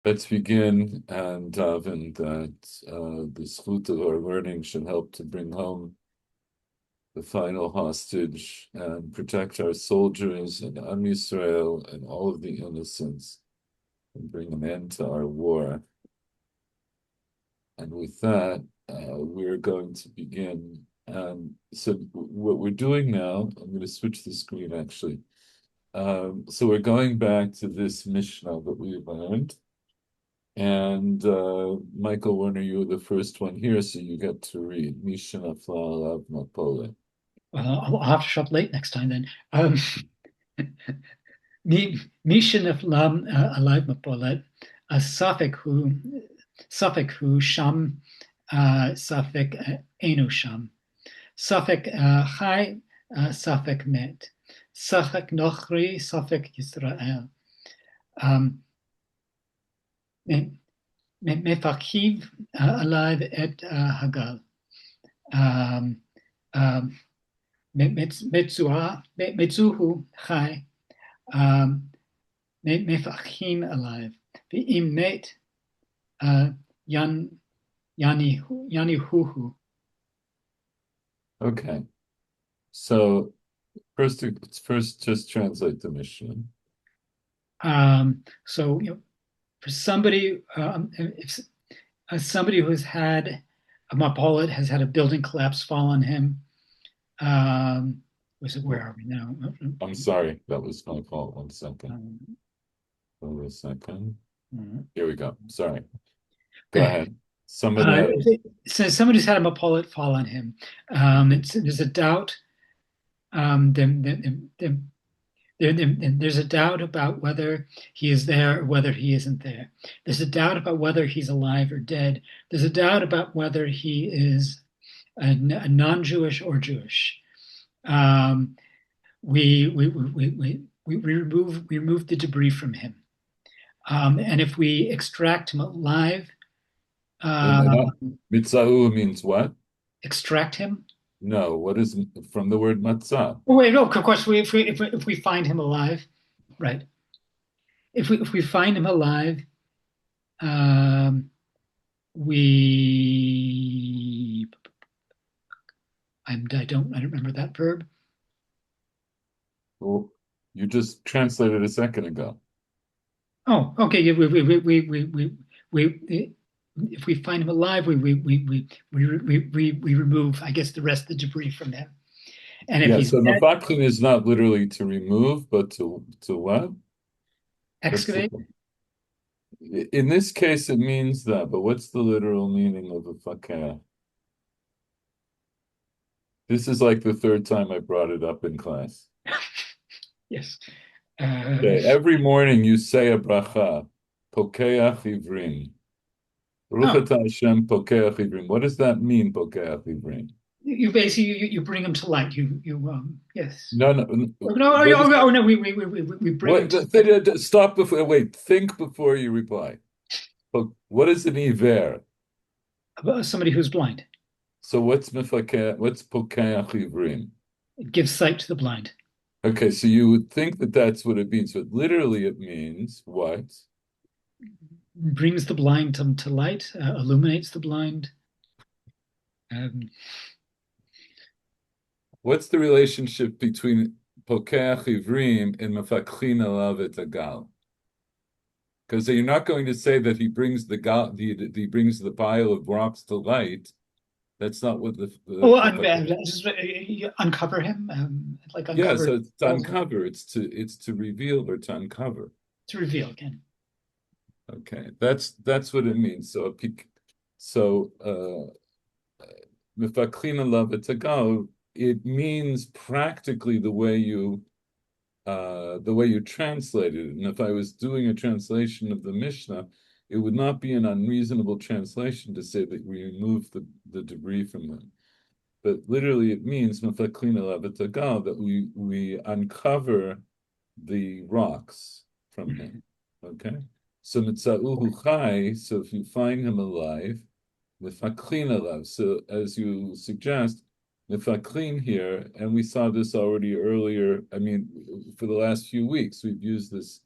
Let's begin and daven that the zchut of our learning should help to bring home the final hostage and protect our soldiers and Am Yisrael and all of the innocents and bring an end to our war. And with that, we're going to begin. So what we're doing now, I'm going to switch the screen actually. So we're going back to this Mishnah that we learned. And Michael Werner, you were the first one here, so you get to read Mishnah Nafla Alav Mapole. Well, I'll have to show up late next time then. Misha neflam alive mapolet, a suffix who sham, suffix enu sham, suffix chai, suffix met, suffix nochri, suffix Yisrael. Mefakiv alive et hagal. Metzuhu chai. Mefachim alive. Ve'im met yanihuhu. Okay, so first, just translate the Mishnah. So, for somebody, if somebody who's had a mapolit has had a building collapse fall on him, where are we now? I'm sorry, that was my fault. 1 second. Um, Hold a second. mm. Here we go. Sorry. Go ahead. Somebody Uh, had. so somebody's had a mapolit fall on him. There's a doubt. There's a doubt about whether he is there or whether he isn't there. There's a doubt about whether he's alive or dead. There's a doubt about whether he is a non-Jewish or Jewish. Um, we remove the debris from him, and if we extract him alive, uh, Mitzahu means what? extract him. No, what is from the word matzah? Oh, wait, no, of course, if we find him alive, right? If we find him alive, um, we I don't remember that verb. Well, you just translated a second ago. Oh, okay. Yeah, we if we find him alive, we remove, I guess, the rest of the debris from him. And if Yeah, he's so dead, mafakrin is not literally to remove, but to what? What's the excavate. in this case it means that, but what's the literal meaning of a fakir? This is like the third time I brought it up in class. Yes. Okay, every morning you say a bracha, pokeach ivrim. Baruch Oh, atah Hashem pokeach ivrim. What does that mean, pokeach ivrim? you basically you bring him to light. You yes. No, no. No, What is no, we bring him what? to Stop before. Wait. Think before you reply. What is an iver? somebody who's blind. So what's mifakeh? What's pokeach ivrim? It gives sight to the blind. Okay, so you would think that that's what it means, but literally it means what? Brings the blind to light, illuminates the blind. Um, What's the relationship between pokeach ivrim and mefakhin alav et agal? Because you're not going to say that he brings he brings the pile of rocks to light. That's not what oh, the just uncover him, like yeah. uncover So it's to uncover. It's to reveal or to uncover. to reveal again. Okay, that's what it means. So mefakhin alav et agal. It means practically the way you translated it. And if I was doing a translation of the Mishnah, it would not be an unreasonable translation to say that we remove the debris from them. But literally it means that we uncover the rocks from him. Okay? So mitza'uhu chai, so if you find him alive, mefaklin alav. So as you suggest, Nifakrin here, and we saw this already earlier. I mean, for the last few weeks, we've used this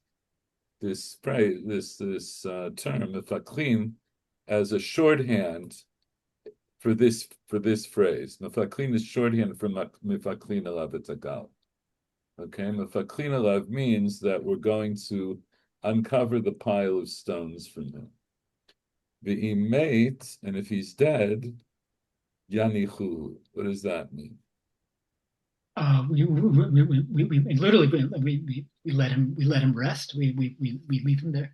this phrase, this term, mefaklim, as a shorthand for this phrase. Mefaklim is shorthand for mefaklin alav et hagal. Okay, mefaklin alav means that we're going to uncover the pile of stones from him. Ve'imate, and if he's dead, yanichu. What does that mean? We literally we let him rest. We leave him there.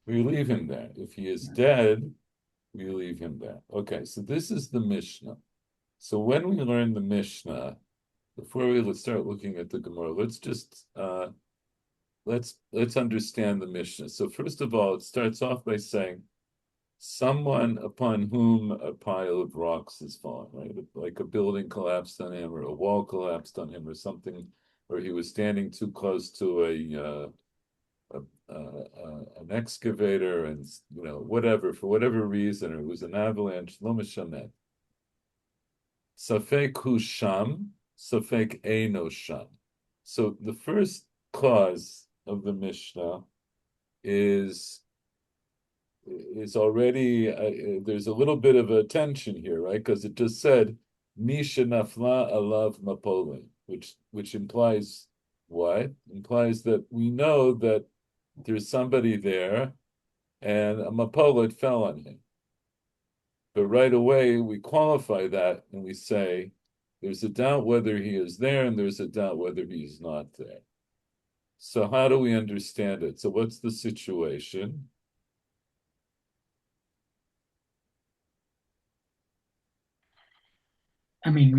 We leave him there. If he is Yeah. dead, we leave him there. Okay, so this is the Mishnah. So when we learn the Mishnah, before we start looking at the Gemara, let's just let's understand the Mishnah. So first of all, it starts off by saying someone upon whom a pile of rocks has fallen, right? Like a building collapsed on him, or a wall collapsed on him, or something, or he was standing too close to an excavator, and whatever, for whatever reason, or it was an avalanche. Lo mishamet. Safek hu sham, safek eino sham. So the first clause of the Mishnah is already there's a little bit of a tension here, right? Because it just said Misha nafla alav mapole, which implies what? Implies that we know that there's somebody there, and a mapolet fell on him. But right away we qualify that and we say there's a doubt whether he is there, and there's a doubt whether he's not there. So how do we understand it? So what's the situation? I mean,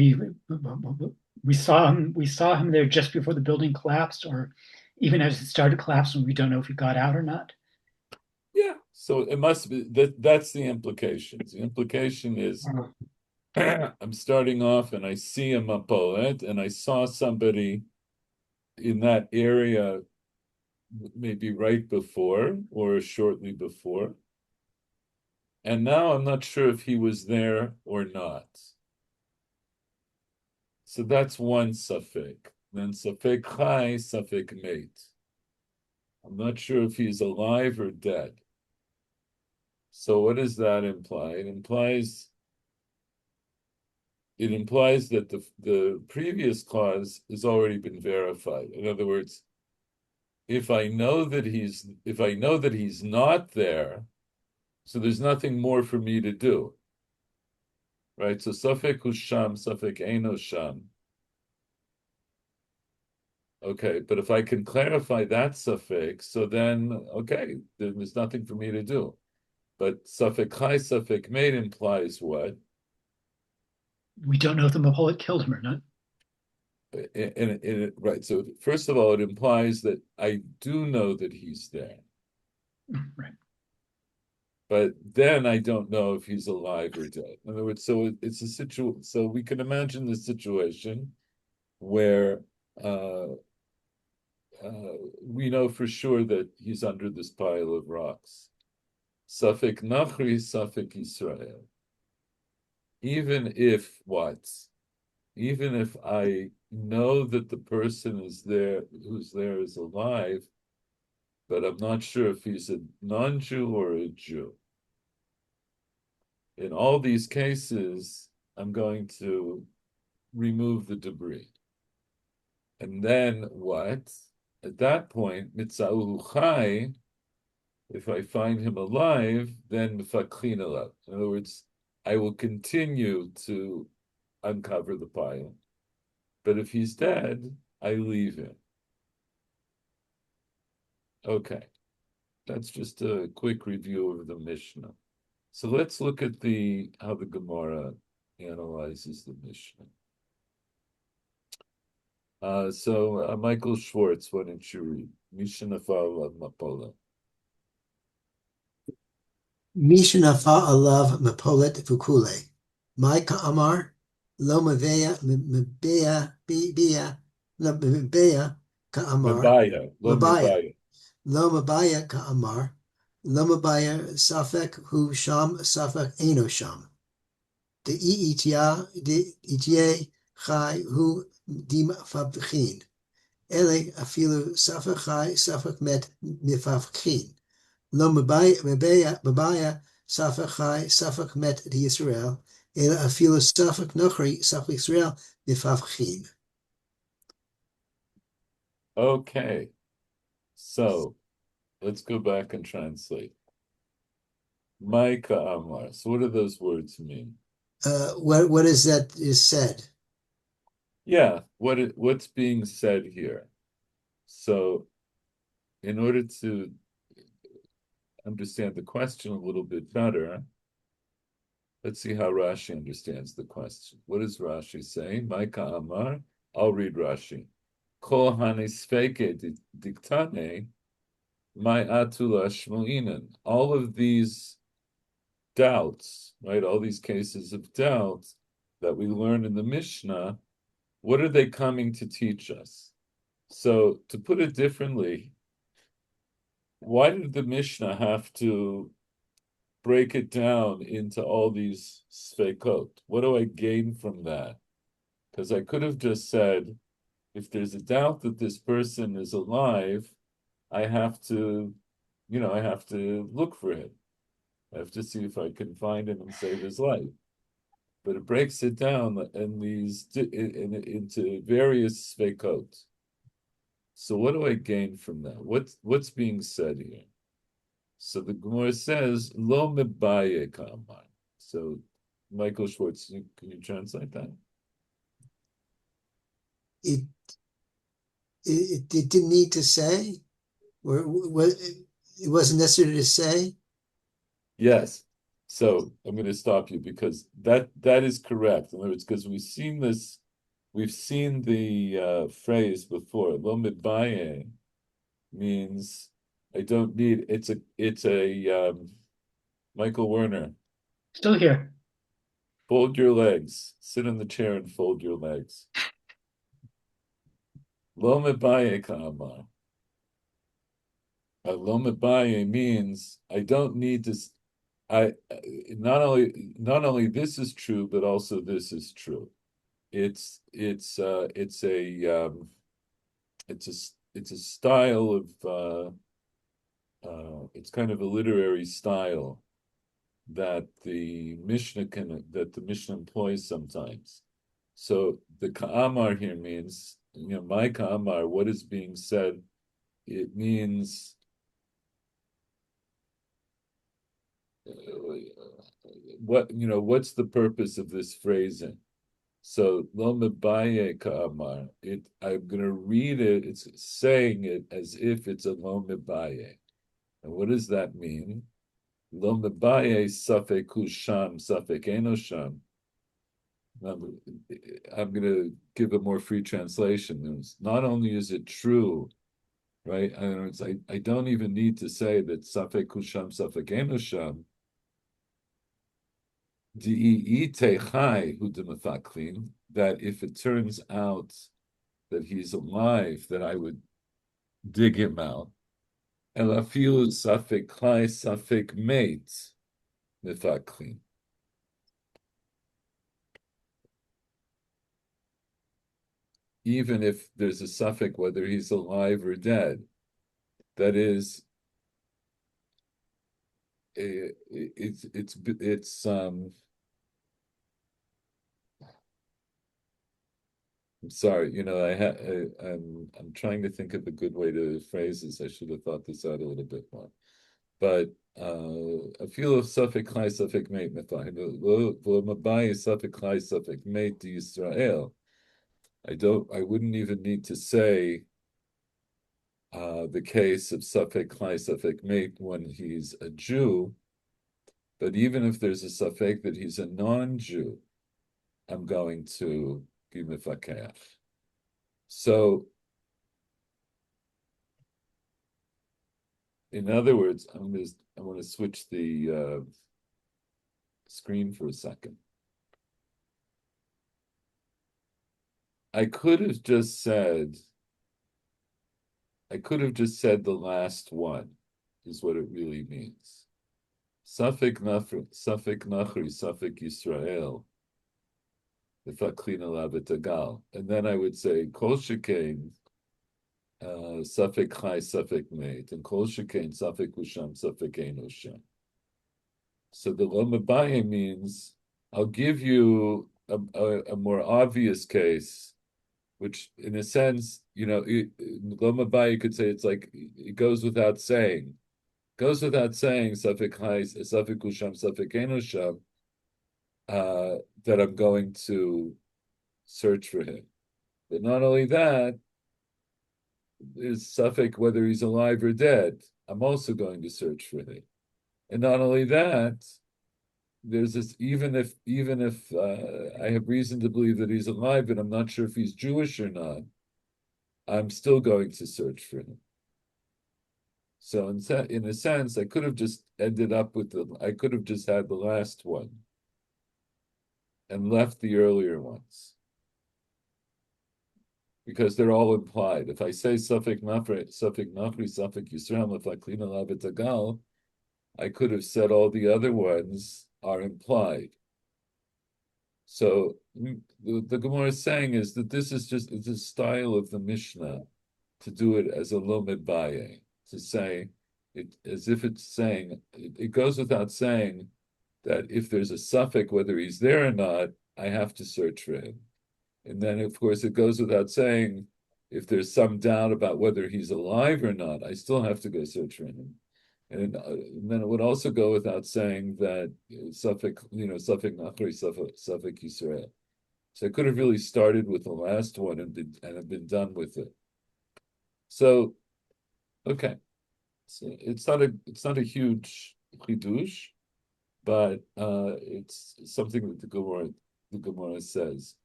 we saw him there just before the building collapsed, or even as it started collapsing. We don't know if he got out or not. Yeah. So it must be that's the implications. The implication is I'm starting off and I see a mapolet, and I saw somebody in that area maybe right before or shortly before. And now I'm not sure if he was there or not. So that's one safek. Then safek chai, safek mate. I'm not sure if he's alive or dead. So what does that imply? It implies that the previous clause has already been verified. In other words, if I know that he's not there, so there's nothing more for me to do. Right? So safek husham, safek eino sham. Okay, but if I can clarify that safek, so then okay, there's nothing for me to do. But safek chai, safek mate implies what? We don't know if the Maholit killed him or not. Right. So first of all, it implies that I do know that he's there, Right. but then I don't know if he's alive or dead. In other words, so it's a situation. So we can imagine the situation where we know for sure that he's under this pile of rocks. Safek Nachri, Safek Israel. Even if what? Even if I know that the person is there, who's there is alive, but I'm not sure if he's a non-Jew or a Jew. In all these cases, I'm going to remove the debris. And then what? At that point, mitza'uhu chai, if I find him alive, then mefakhin alav. In other words, I will continue to uncover the pile. But if he's dead, I leave him. Okay. That's just a quick review of the Mishnah. So let's look at how the Gemara analyzes the Mishnah. Michael Schwartz, why don't you read? Mishnah Nafal Mapola. Misha nafa alav mepolet vukule. My ka'amar lo meveya mebeya bia mebeya ka'amar. Mabaya, lo Mabaya. Mabaya. Lo mabaya ka'amar. Lo mabaya safek hu sham safek eno sham. De itia chai hu dim fabchin. Ele afilu safek chai, safek met mifavchin. Lo mabaya safek chai, safek met Yisrael. Ele afilu safek nochri, safek Yisrael mifavchin. Okay, so let's go back and translate. Maika Amar. So what do those words mean? What is that is said? Yeah, what's being said here? So in order to understand the question a little bit better, let's see how Rashi understands the question. What does Rashi say? Maika Amar. I'll read Rashi. Kol hanisfeke diktane, my atula shmuinen. All of these doubts, right? All these cases of doubt that we learn in the Mishnah, what are they coming to teach us? So, to put it differently, why did the Mishnah have to break it down into all these sfekot? What do I gain from that? Because I could have just said, if there's a doubt that this person is alive, I have to, I have to look for him. I have to see if I can find him and save his life. But it breaks it down into various svekot. So what do I gain from that? What's being said here? So the Gemara says lo mebaye kamar. So Michael Schwartz, can you translate that? It it didn't need to say, or it wasn't necessary to say. Yes. So I'm going to stop you because that is correct. In other words, because we've seen the phrase before. Lo mebaye means I don't need. It's a Michael Werner. Still here. Fold your legs. Sit in the chair and fold your legs. Lo mebaye ka'amar. Lo mebaye means I don't need to. I not only this is true, but also this is true. It's a style of it's kind of a literary style that the Mishnah employs sometimes. So the ka'amar here means, my ka'amar, what is being said, it means what's the purpose of this phrasing? So lo mebaye ka'amar, I'm going to read it. It's saying it as if it's a lo mebaye, and what does that mean? Lo mebaye safek hu sham safek eno sham. I'm going to give a more free translation. Not only is it true, right? I don't even need to say that safek hu sham safek eno sham. That if it turns out that he's alive, that I would dig him out. Elafilu safek klai safek mate mifaklin. Even if there's a suffix whether he's alive or dead, that is, it's I'm sorry, I'm trying to think of a good way to phrase this. I should have thought this out a little bit more. But a feel of suffix klai suffix mate lo mabai suffix klai suffix mate to Israel. I wouldn't even need to say the case of suffix klai suffix mate when he's a Jew. But even if there's a suffix that he's a non-Jew, I'm going to be mifakech. So, in other words, I want to switch the screen for a second. I could have just said the last one is what it really means. Safek nachri, Safek Yisrael, and then I would say Kol Shekain Safek chai, safek meit, and kol shekain, safek usham, safek ein usham. So the lo mebaye means I'll give you a more obvious case, which in a sense, lo mebaye you could say it's like it goes without saying. Goes without saying, safek chai, safek usham, safek ein usham, that I'm going to search for him. But not only that, is safek whether he's alive or dead. I'm also going to search for him. And not only that, there's this even if I have reason to believe that he's alive, but I'm not sure if he's Jewish or not, I'm still going to search for him. So in a sense, I could have just ended up with I could have just had the last one and left the earlier ones because they're all implied. If I say Safek Nafri, Safek Yisrael, Mefaklina Lavitagal, I could have said all the other ones are implied. So the Gemara is saying is that this is just it's a style of the Mishnah to do it as a lomed baye, to say it as if it's saying it goes without saying that if there's a suffix whether he's there or not, I have to search for him. And then of course it goes without saying if there's some doubt about whether he's alive or not, I still have to go search for him. And then it would also go without saying that suffix nachri, suffix Yisrael. So I could have really started with the last one and have been done with it. So, okay, so it's not a huge chidush, but it's something that the Gemara says.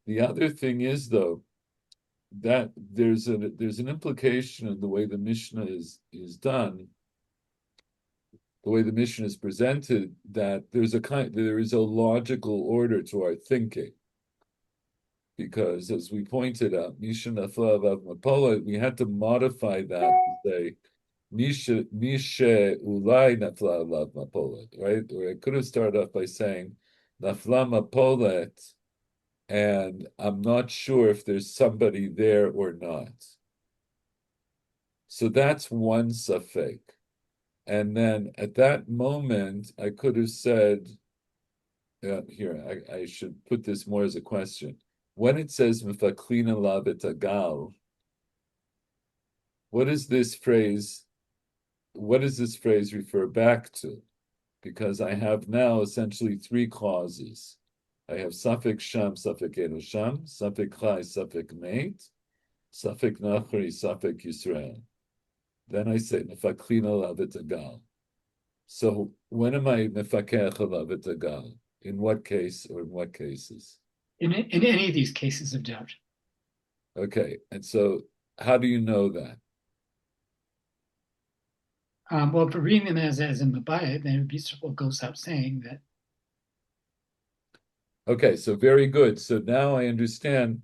The other thing is though that there's an implication in the way the Mishnah is done, the way the Mishnah is presented, that there is a logical order to our thinking. Because as we pointed out, Misha Nafla Avav Mapola, we had to modify that to say Misha Ulai Nafla Avav Mapola, right? Or I could have started off by saying Nafla Mapolet, and I'm not sure if there's somebody there or not. So that's one safek. And then at that moment, I could have said, here, I should put this more as a question. When it says Mefaklina Labetagal, what does this phrase refer back to? Because I have now essentially three clauses. I have suffix sham, suffix enosham, suffix chai, suffix mate, suffix nachri, suffix Yisrael. Then I say mefaklina lavitagal. So when am I mefakech lavitagal? In what case or in what cases? In any of these cases of doubt. Okay, and so how do you know that? Well, if we're reading them as in Mabaya, then it would be what goes out saying that. Okay, so very good. So now I understand,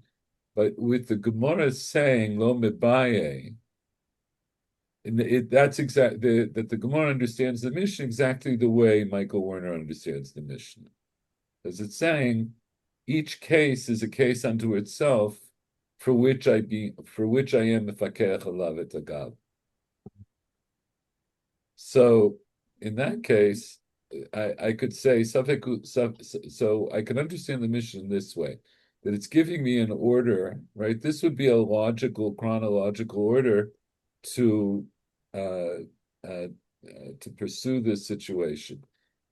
but with the Gemara saying lo mebaye, that's exactly that the Gemara understands the Mishnah exactly the way Michael Werner understands the Mishnah, because it's saying each case is a case unto itself, for which I am mefakech alav et agav. So in that case, I could say so I can understand the Mishnah this way, that it's giving me an order, right? This would be a logical, chronological order to uh, uh, to pursue this situation.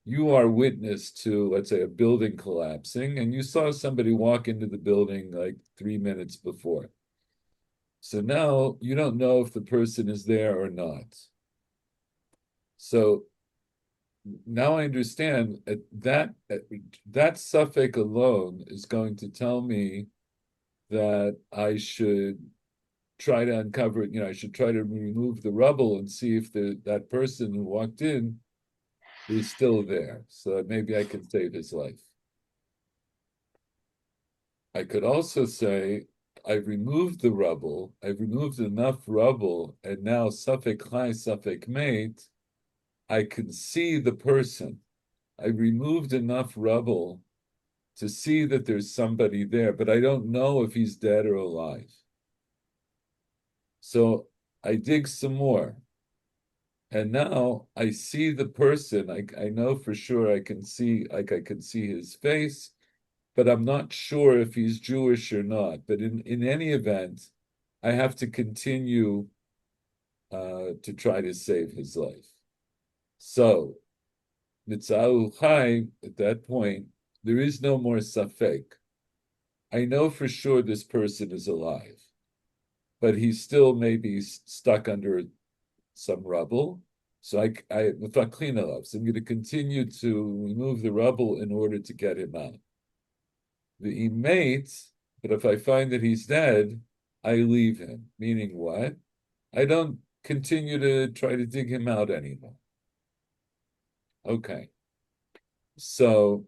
You are witness to, let's say, a building collapsing, and you saw somebody walk into the building like 3 minutes before. So now you don't know if the person is there or not. So now I understand that suffix alone is going to tell me that I should try to uncover it. I should try to remove the rubble and see if that person who walked in is still there, so that maybe I can save his life. I could also say, I've removed the rubble, I've removed enough rubble, and now suffix chai, suffix mate, I can see the person. I removed enough rubble to see that there's somebody there, but I don't know if he's dead or alive. So I dig some more. And now I see the person. I know for sure I can see, like I can see his face, but I'm not sure if he's Jewish or not. But in any event, I have to continue to try to save his life. So, Mitzahu Chai, at that point, there is no more safek. I know for sure this person is alive, but he's still maybe stuck under some rubble. So I'm going to continue to remove the rubble in order to get him out. The imate, but if I find that he's dead, I leave him. Meaning what? I don't continue to try to dig him out anymore. Okay. So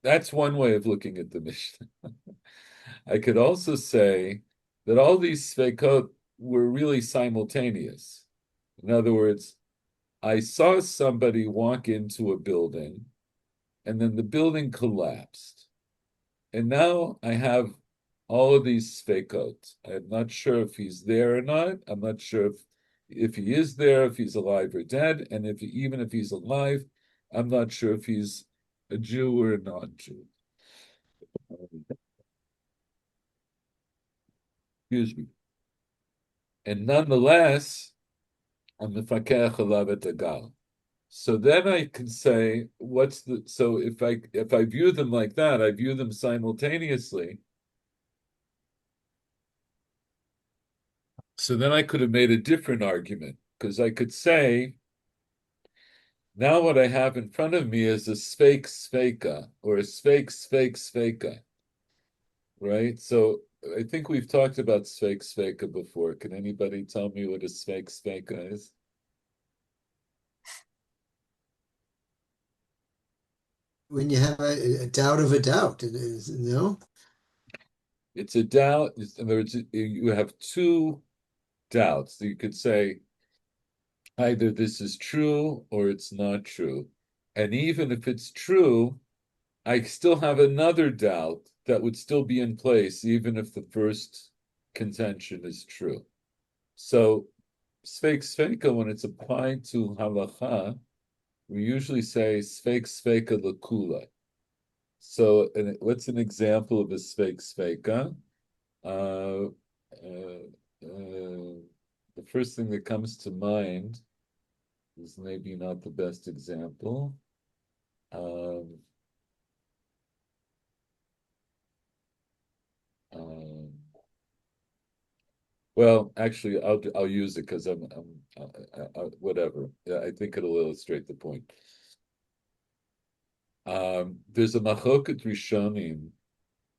that's one way of looking at the Mishnah. I could also say that all these svekot were really simultaneous. In other words, I saw somebody walk into a building and then the building collapsed. And now I have all of these svekot. I'm not sure if he's there or not. I'm not sure if he is there, if he's alive or dead, and even if he's alive, I'm not sure if he's a Jew or a non-Jew. Excuse me. And nonetheless, I'm mefakech alav et hagal. So then I can say, so if I view them like that, I view them simultaneously. So then I could have made a different argument because I could say, now what I have in front of me is a sfeik sfeika or a sfeik sfeik sfeika, right? So I think we've talked about sfeik sfeika before. Can anybody tell me what a sfeik sfeika is? When you have a doubt of a doubt, it is, no? It's a doubt. In other words, you have two doubts. You could say either this is true or it's not true. And even if it's true, I still have another doubt that would still be in place, even if the first contention is true. So, sfeik sfeika, when it's applied to halacha, we usually say sfeik sfeika lekula. So, what's an example of a sfeik sfeika? Uh, the first thing that comes to mind is maybe not the best example. Um, um, well, actually, I'll use it because whatever. Yeah, I think it'll illustrate the point. There's a machoket rishonim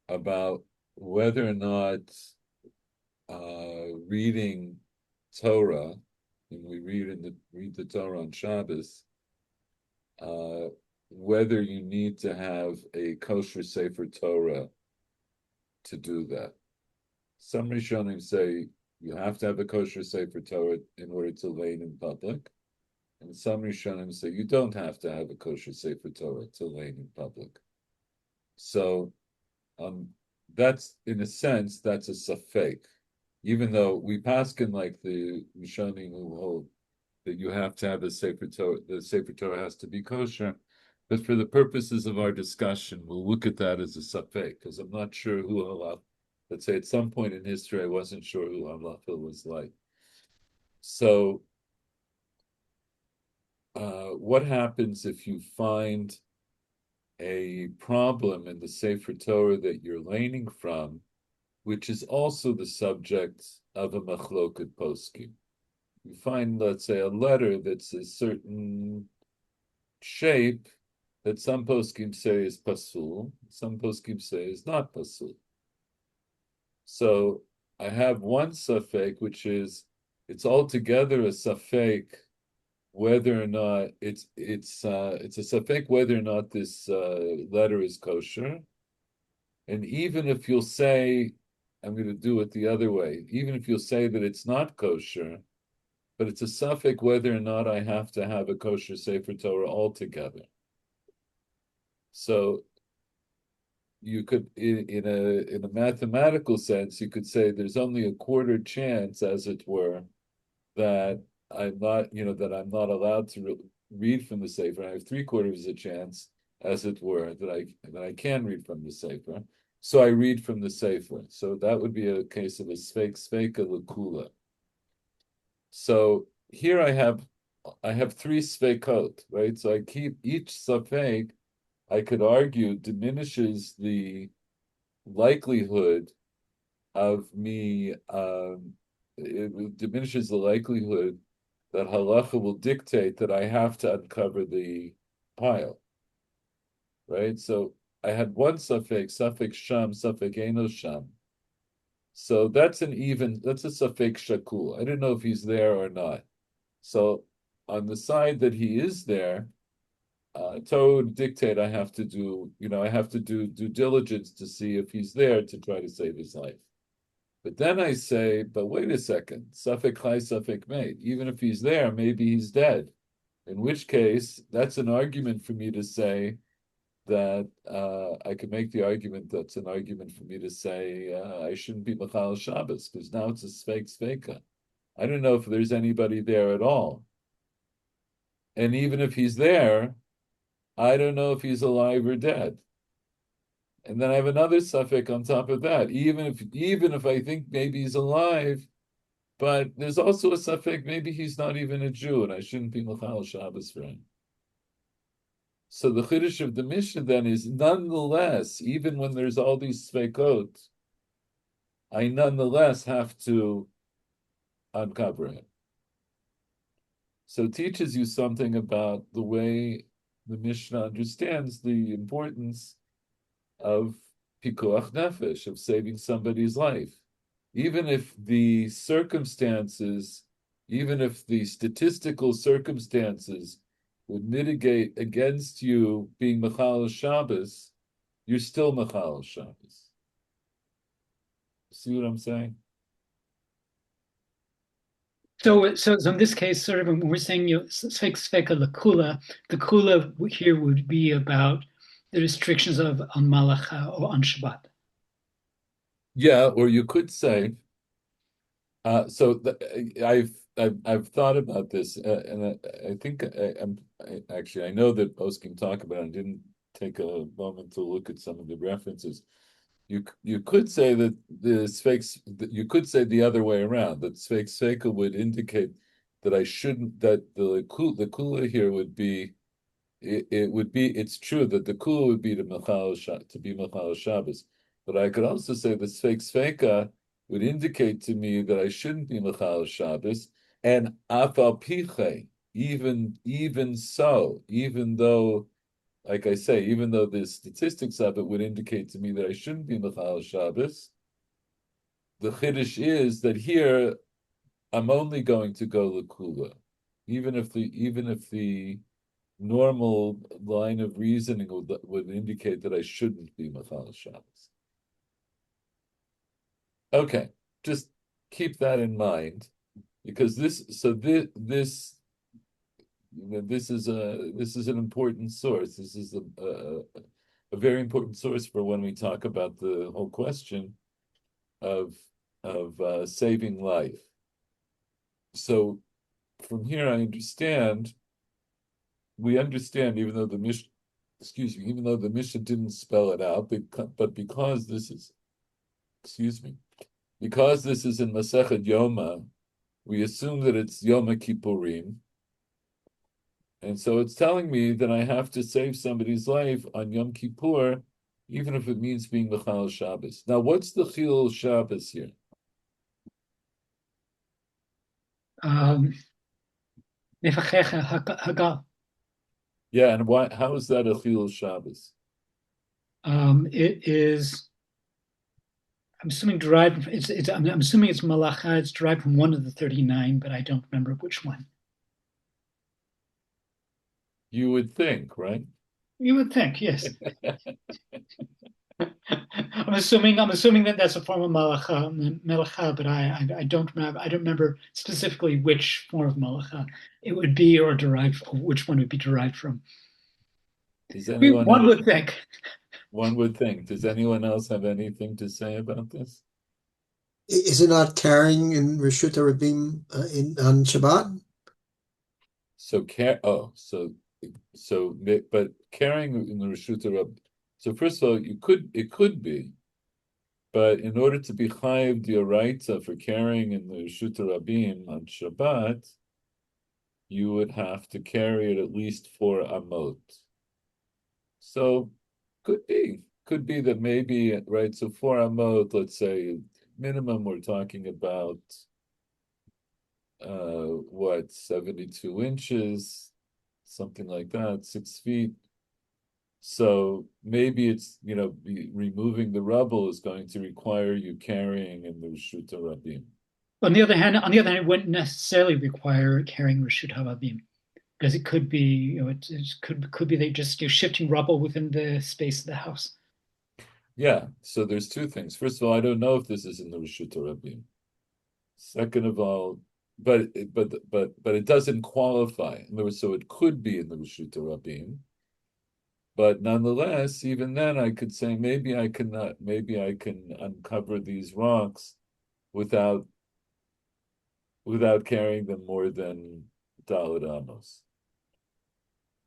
about whether or not reading Torah, and we read the Torah on Shabbos, whether you need to have a kosher sefer Torah to do that. Some Rishonim say you have to have a kosher sefer Torah in order to lein in public, and some Rishonim say you don't have to have a kosher sefer Torah to lein in public. So, that's in a sense that's a safek, even though we paskin like the Rishonim who hold that you have to have a sefer Torah. The sefer Torah has to be kosher. But for the purposes of our discussion, we'll look at that as a safek, because I'm not sure who halal. Let's say at some point in history, I wasn't sure who halacha was like. So, what happens if you find a problem in the Sefer Torah that you're laning from, which is also the subject of a machloket poskim? You find, let's say, a letter that's a certain shape that some poskim say is pasul, some poskim say is not pasul. So I have one safek, which is it's altogether a safek whether or not it's a safek whether or not this letter is kosher, and even if you'll say I'm going to do it the other way, even if you'll say that it's not kosher, but it's a safek whether or not I have to have a kosher sefer Torah altogether. So you could in a mathematical sense, you could say there's only a quarter chance, as it were, that I'm not, that I'm not allowed to read from the Sefer. I have three-quarters of a chance, as it were, that I can read from the Sefer. So I read from the Sefer. So that would be a case of a sveka lekula. So here I have three svekot, right? So I keep each safek, I could argue, diminishes the likelihood of me, it diminishes the likelihood that halacha will dictate that I have to uncover the pile, right? So I had one suffix sham, suffix eno sham. So that's that's a suffix shakul. I don't know if he's there or not. So on the side that he is there, Torah would dictate I have to do, I have to do due diligence to see if he's there to try to save his life. But then I say, but wait a second, suffix chai, suffix mate. Even if he's there, maybe he's dead. In which case, that's an argument for me to say that I can make the argument that's an argument for me to say I shouldn't be Machal Shabbos because now it's a sveka. I don't know if there's anybody there at all. And even if he's there, I don't know if he's alive or dead. And then I have another suffix on top of that. Even if I think maybe he's alive, but there's also a suffix, maybe he's not even a Jew, and I shouldn't be Machal Shabbos for him. So the Chiddush of the Mishnah then is nonetheless, even when there's all these Sveikot, I nonetheless have to uncover him. So it teaches you something about the way the Mishnah understands the importance of pikuach nefesh, of saving somebody's life. Even if the circumstances, even if the statistical circumstances would mitigate against you being Machal Shabbos, you're still Machal Shabbos. See what I'm saying? So in this case, sort of when we're saying sveka lekula, the kula here would be about the restrictions of on malacha or on Shabbat. Yeah, or you could say, I've thought about this, and I think actually I know that Oskim talk about it. I didn't take a moment to look at some of the references. You could say that you could say the other way around, that Sveka would indicate that I shouldn't, that the kula here would be, it's true that the kula would be to be Machal Shabbos, but I could also say that Sveka would indicate to me that I shouldn't be Machal Shabbos, and Afal Piche, even so, even though, like I say, even though the statistics of it would indicate to me that I shouldn't be Mechal Shabbos, the Chiddush is that here I'm only going to go Lakula, even if the normal line of reasoning would indicate that I shouldn't be Mechal Shabbos. Okay, just keep that in mind, because this this is an important source. This is a very important source for when we talk about the whole question of saving life. So from here, we understand, even though the Mishnah, even though the Mishnah didn't spell it out, but because this is, because this is in Masechet Yoma, we assume that it's Yoma Kippurim. And so it's telling me that I have to save somebody's life on Yom Kippur, even if it means being Mechal Shabbos. Now, what's the Chilul Shabbos here? Hagal. Yeah, and why? How is that a Chilul Shabbos? It is. I'm assuming derived. I'm assuming it's malacha. It's derived from one of the 39, but I don't remember which one. You would think, right? You would think, yes. I'm assuming that that's a form of malacha, but I don't remember. I don't remember specifically which form of malacha it would be or derived, or which one would be derived from. Does anyone One would think. One would think. Does anyone else have anything to say about this? Is it not carrying in Reshut Rabim on Shabbat? So but carrying in the Reshut Rab. So first of all, it could be, but in order to be chayiv d'oraita for carrying in the Reshut Rabim on Shabbat, you would have to carry it at least 4 amot. So could be that maybe, right? So 4 amot, let's say minimum, we're talking about what, 72 inches, something like that, 6 feet. So maybe it's, removing the rubble is going to require you carrying in the Reshut Rabim. On the other hand, it wouldn't necessarily require carrying Reshut Hababim because it could be, it could be they just you're shifting rubble within the space of the house. Yeah, so there's two things. First of all, I don't know if this is in the Reshut Rabim. Second of all, but it doesn't qualify. In other words, so it could be in the Reshut Rabim, but nonetheless, even then, I could say maybe I can uncover these rocks without carrying them more than Daled Amos.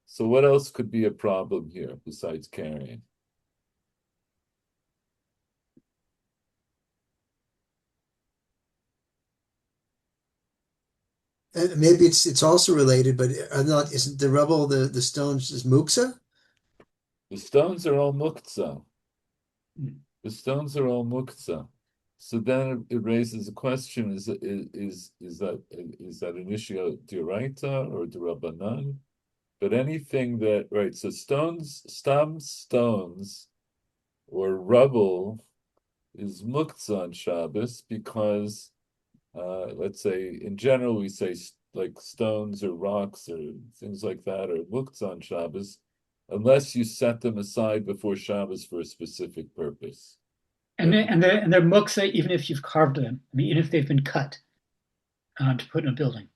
So what else could be a problem here besides carrying? Maybe it's also related, but isn't the rubble the stones is muksa? The stones are all muktzah. The stones are all muktzah. So then it raises a question: is that an issue d'oraita or d'Rabbanan? But anything that, right? So stones, or rubble is muktzah on Shabbos because, let's say, in general, we say like stones or rocks or things like that are muktzah on Shabbos, unless you set them aside before Shabbos for a specific purpose. And they're muksa even if you've carved them. I mean, even if they've been cut to put in a building.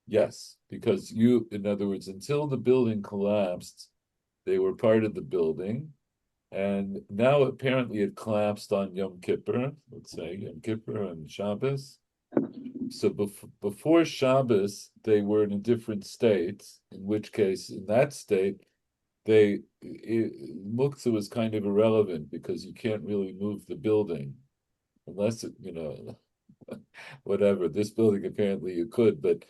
Yes, because in other words, until the building collapsed, they were part of the building. And now apparently it collapsed on Yom Kippur, let's say Yom Kippur and Shabbos. So before Shabbos, they were in a different state, in which case, in that state, muktzah was kind of irrelevant because you can't really move the building unless whatever. This building apparently you could, but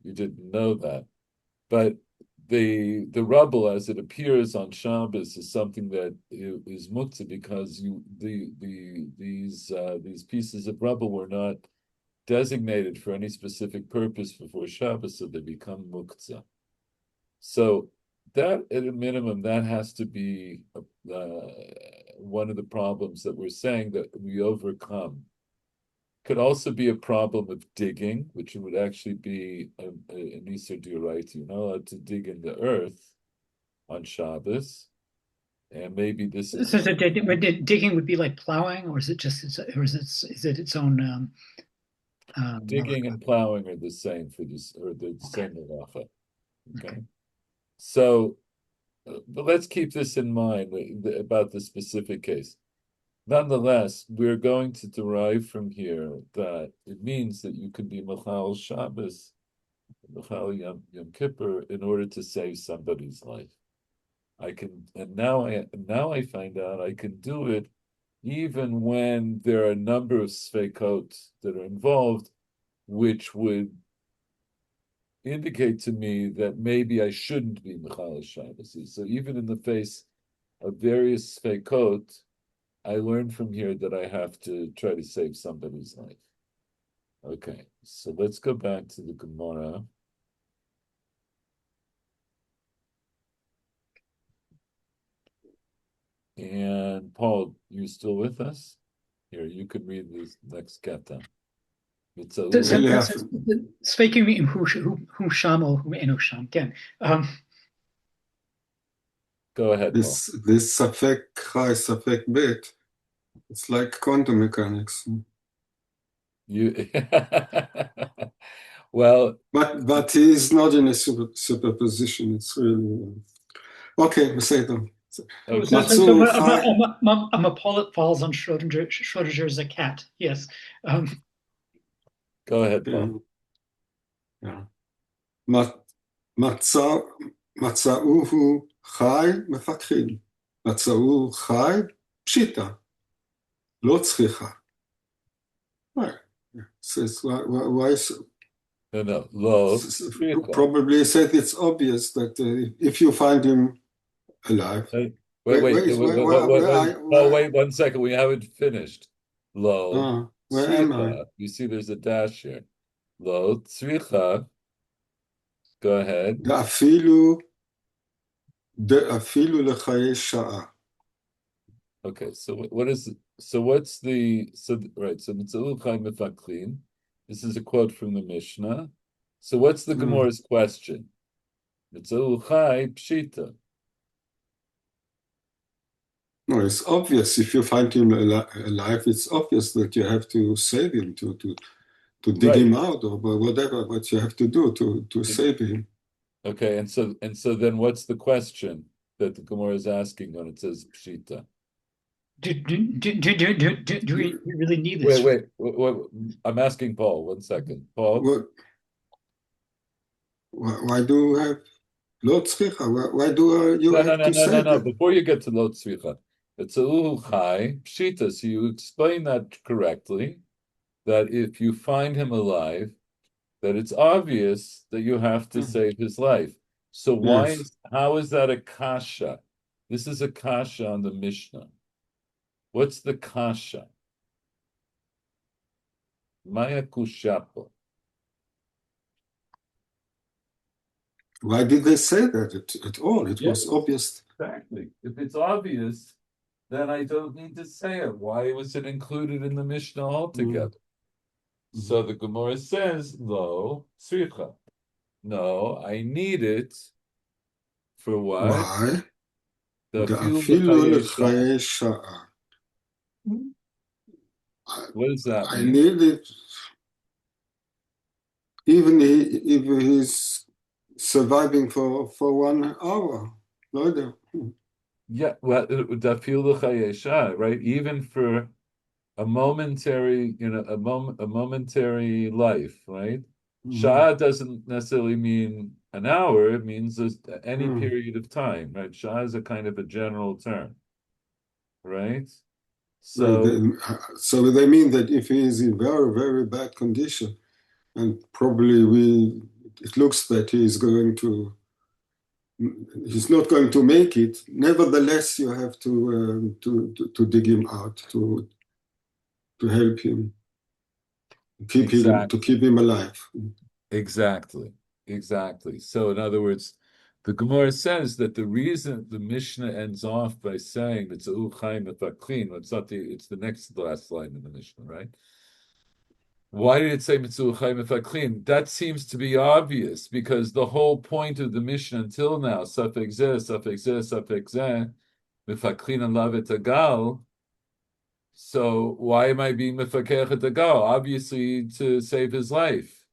you didn't know that. But the rubble as it appears on Shabbos is something that is muktzah because these pieces of rubble were not designated for any specific purpose before Shabbos, so they become muktzah. So that, at a minimum, that has to be one of the problems that we're saying that we overcome. Could also be a problem of digging, which would actually be an Isur D'Oraita. You're not allowed to dig in the earth on Shabbos, and maybe this is. So digging would be like plowing, or is it its own? Digging and plowing are the same for this, or the same halacha. Okay, so, but let's keep this in mind about the specific case. Nonetheless, we're going to derive from here that it means that you can be Machal Shabbos, Machal Yom Kippur, in order to save somebody's life. And now I find out I can do it even when there are a number of sfeikot that are involved, which would indicate to me that maybe I shouldn't be Machal Shabbos. So even in the face of various sfeikot, I learned from here that I have to try to save somebody's life. Okay, so let's go back to the Gemara. And Paul, you still with us? Here, you could read this next kata. It's a little. Speaking who sham or who eno sham. Again, Go ahead, Paul. This safek chai, safek bet, it's like quantum mechanics. You well, but he is not in a superposition. It's really okay. Say them. Okay. So, Chai. a mapollet falls on Schrodinger as a cat. Yes. Go ahead, Paul. Yeah. מצאוהו חי מפקחים. מצאוהו חי פשיטה. לא צריכה. Why? Says, why No. Lo tzricha. probably said it's obvious that if you find him alive. Wait 1 second. We haven't finished. Lo where am I? tzricha. You see, there's a dash here. Lo tzricha. Go ahead. דאפילו לחיי שעה. Okay, so what's the right? So Mitzalu Chai Mefaklim. This is a quote from the Mishnah. So what's the Gemara's question? Mitzalu Chai Pshita. No, it's obvious. If you find him alive, it's obvious that you have to save him, to dig him out, or whatever. What you have to do to save him. Okay, and so then what's the question that the Gemara is asking when it says Pshita? Do we really need this? Wait. I'm asking Paul. 1 second, Paul. Why do you have lo tzricha? Why do you have to say No. Before you get to lo tzricha, it's a chai pshita. So you explain that correctly. That if you find him alive, that it's obvious that you have to save his life. So how is that a kasha? This is a kasha on the Mishnah. What's the kasha? Maya kushapo. Why did they say that at all? It was obvious. Exactly. If it's obvious, then I don't need to say it. Why was it included in the Mishnah altogether? So the Gemara says, lo tzricha. No, I need it for what? Why? Da'afilu l'chayei sha'a. What does that mean? I need it even if he's surviving for 1 hour. Yeah, well, da'afilu l'chayei sha'a, right? Even for a momentary, a momentary life, right? Shah doesn't necessarily mean an hour, it means any period of time, right? Shah is a kind of a general term, right? So they mean that if he is in very, very bad condition, and probably it looks that he's not going to make it, nevertheless you have to dig him out, to help him, to keep him alive. Exactly. So in other words, the Gemara says that the reason the Mishnah ends off by saying it's the next to the last line in the Mishnah, right? Why did it say Mitzu Chaim Mefaklim? That seems to be obvious because the whole point of the Mishnah until now, Safek Zeh, Mefaklin alav et agal. So why am I being Mefakech et agal? Obviously to save his life.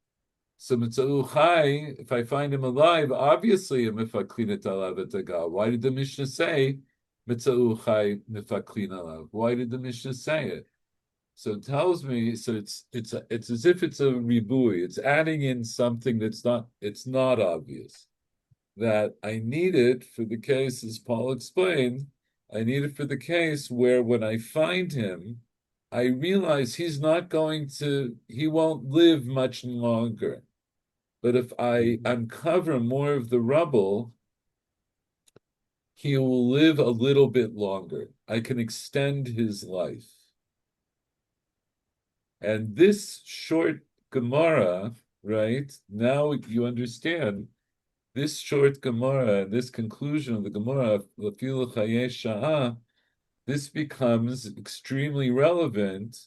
So Mitzu Chai, if I find him alive, obviously I'm Mefaklin et alav et agal. Why did the Mishnah say Mitzu Chai Mefaklin alav? Why did the Mishnah say it? So it tells me, so it's as if it's a ribui. It's adding in something it's not obvious. That I need it for the case, as Paul explained, I need it for the case where when I find him, I realize he won't live much longer. But if I uncover more of the rubble, he will live a little bit longer. I can extend his life. And this short Gemara, right, now you understand, this short Gemara, this conclusion of the Gemara, Lafilu Chayei Sha'ah, this becomes extremely relevant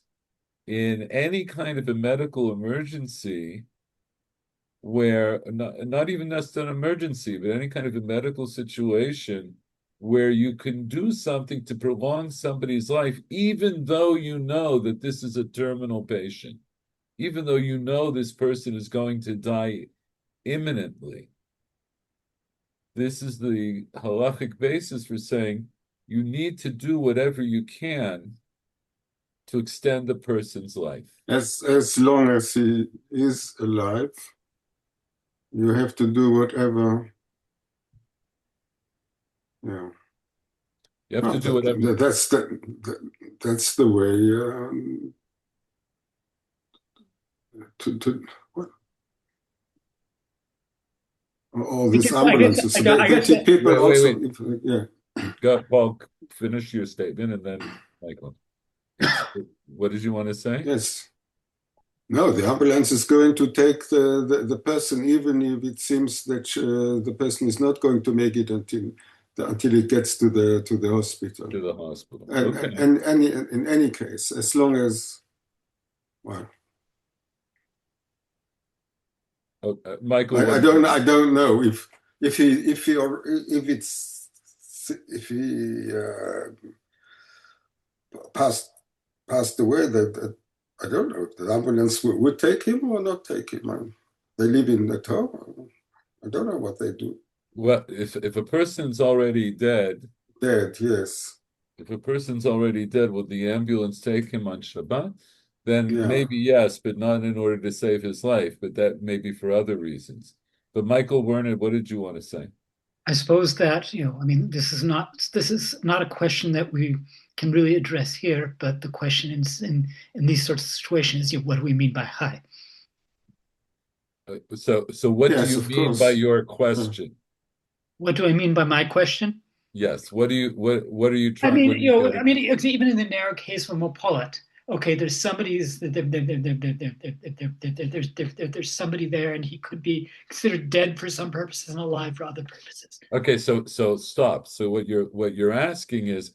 in any kind of a medical emergency where, not even just an emergency, but any kind of a medical situation where you can do something to prolong somebody's life, even though you know that this is a terminal patient, even though you know this person is going to die imminently. this is the halachic basis for saying you need to do whatever you can to extend the person's life. As long as he is alive, you have to do whatever. Yeah. You have to do whatever. That's the way to what? All these ambulances. They take people wait, also. wait. Yeah. Go, Paul, finish your statement and then Michael. What did you want to say? Yes. No, the ambulance is going to take the person, even if it seems that the person is not going to make it until it gets to the hospital. To the hospital. And, Okay. and in any case, as long as, well, Michael, I don't know if he passed away, that I don't know if the ambulance would take him or not take him. They live in the home. I don't know what they do. Well, if a person's already dead, Yes. if a person's already dead, will the ambulance take him on Shabbat? Then Yeah. maybe yes, but not in order to save his life, but that may be for other reasons. But Michael Werner, what did you want to say? I suppose that, I mean, this is not a question that we can really address here, but the question in these sorts of situations is, what do we mean by high? So what Yes, do you of mean course. by your question? What do I mean by my question? Yes. What are you trying? I mean, What are you getting at? even in the narrow case of Mopolet, okay, there's somebody there, and he could be considered dead for some purposes and alive for other purposes. Okay, so stop. So what you're asking is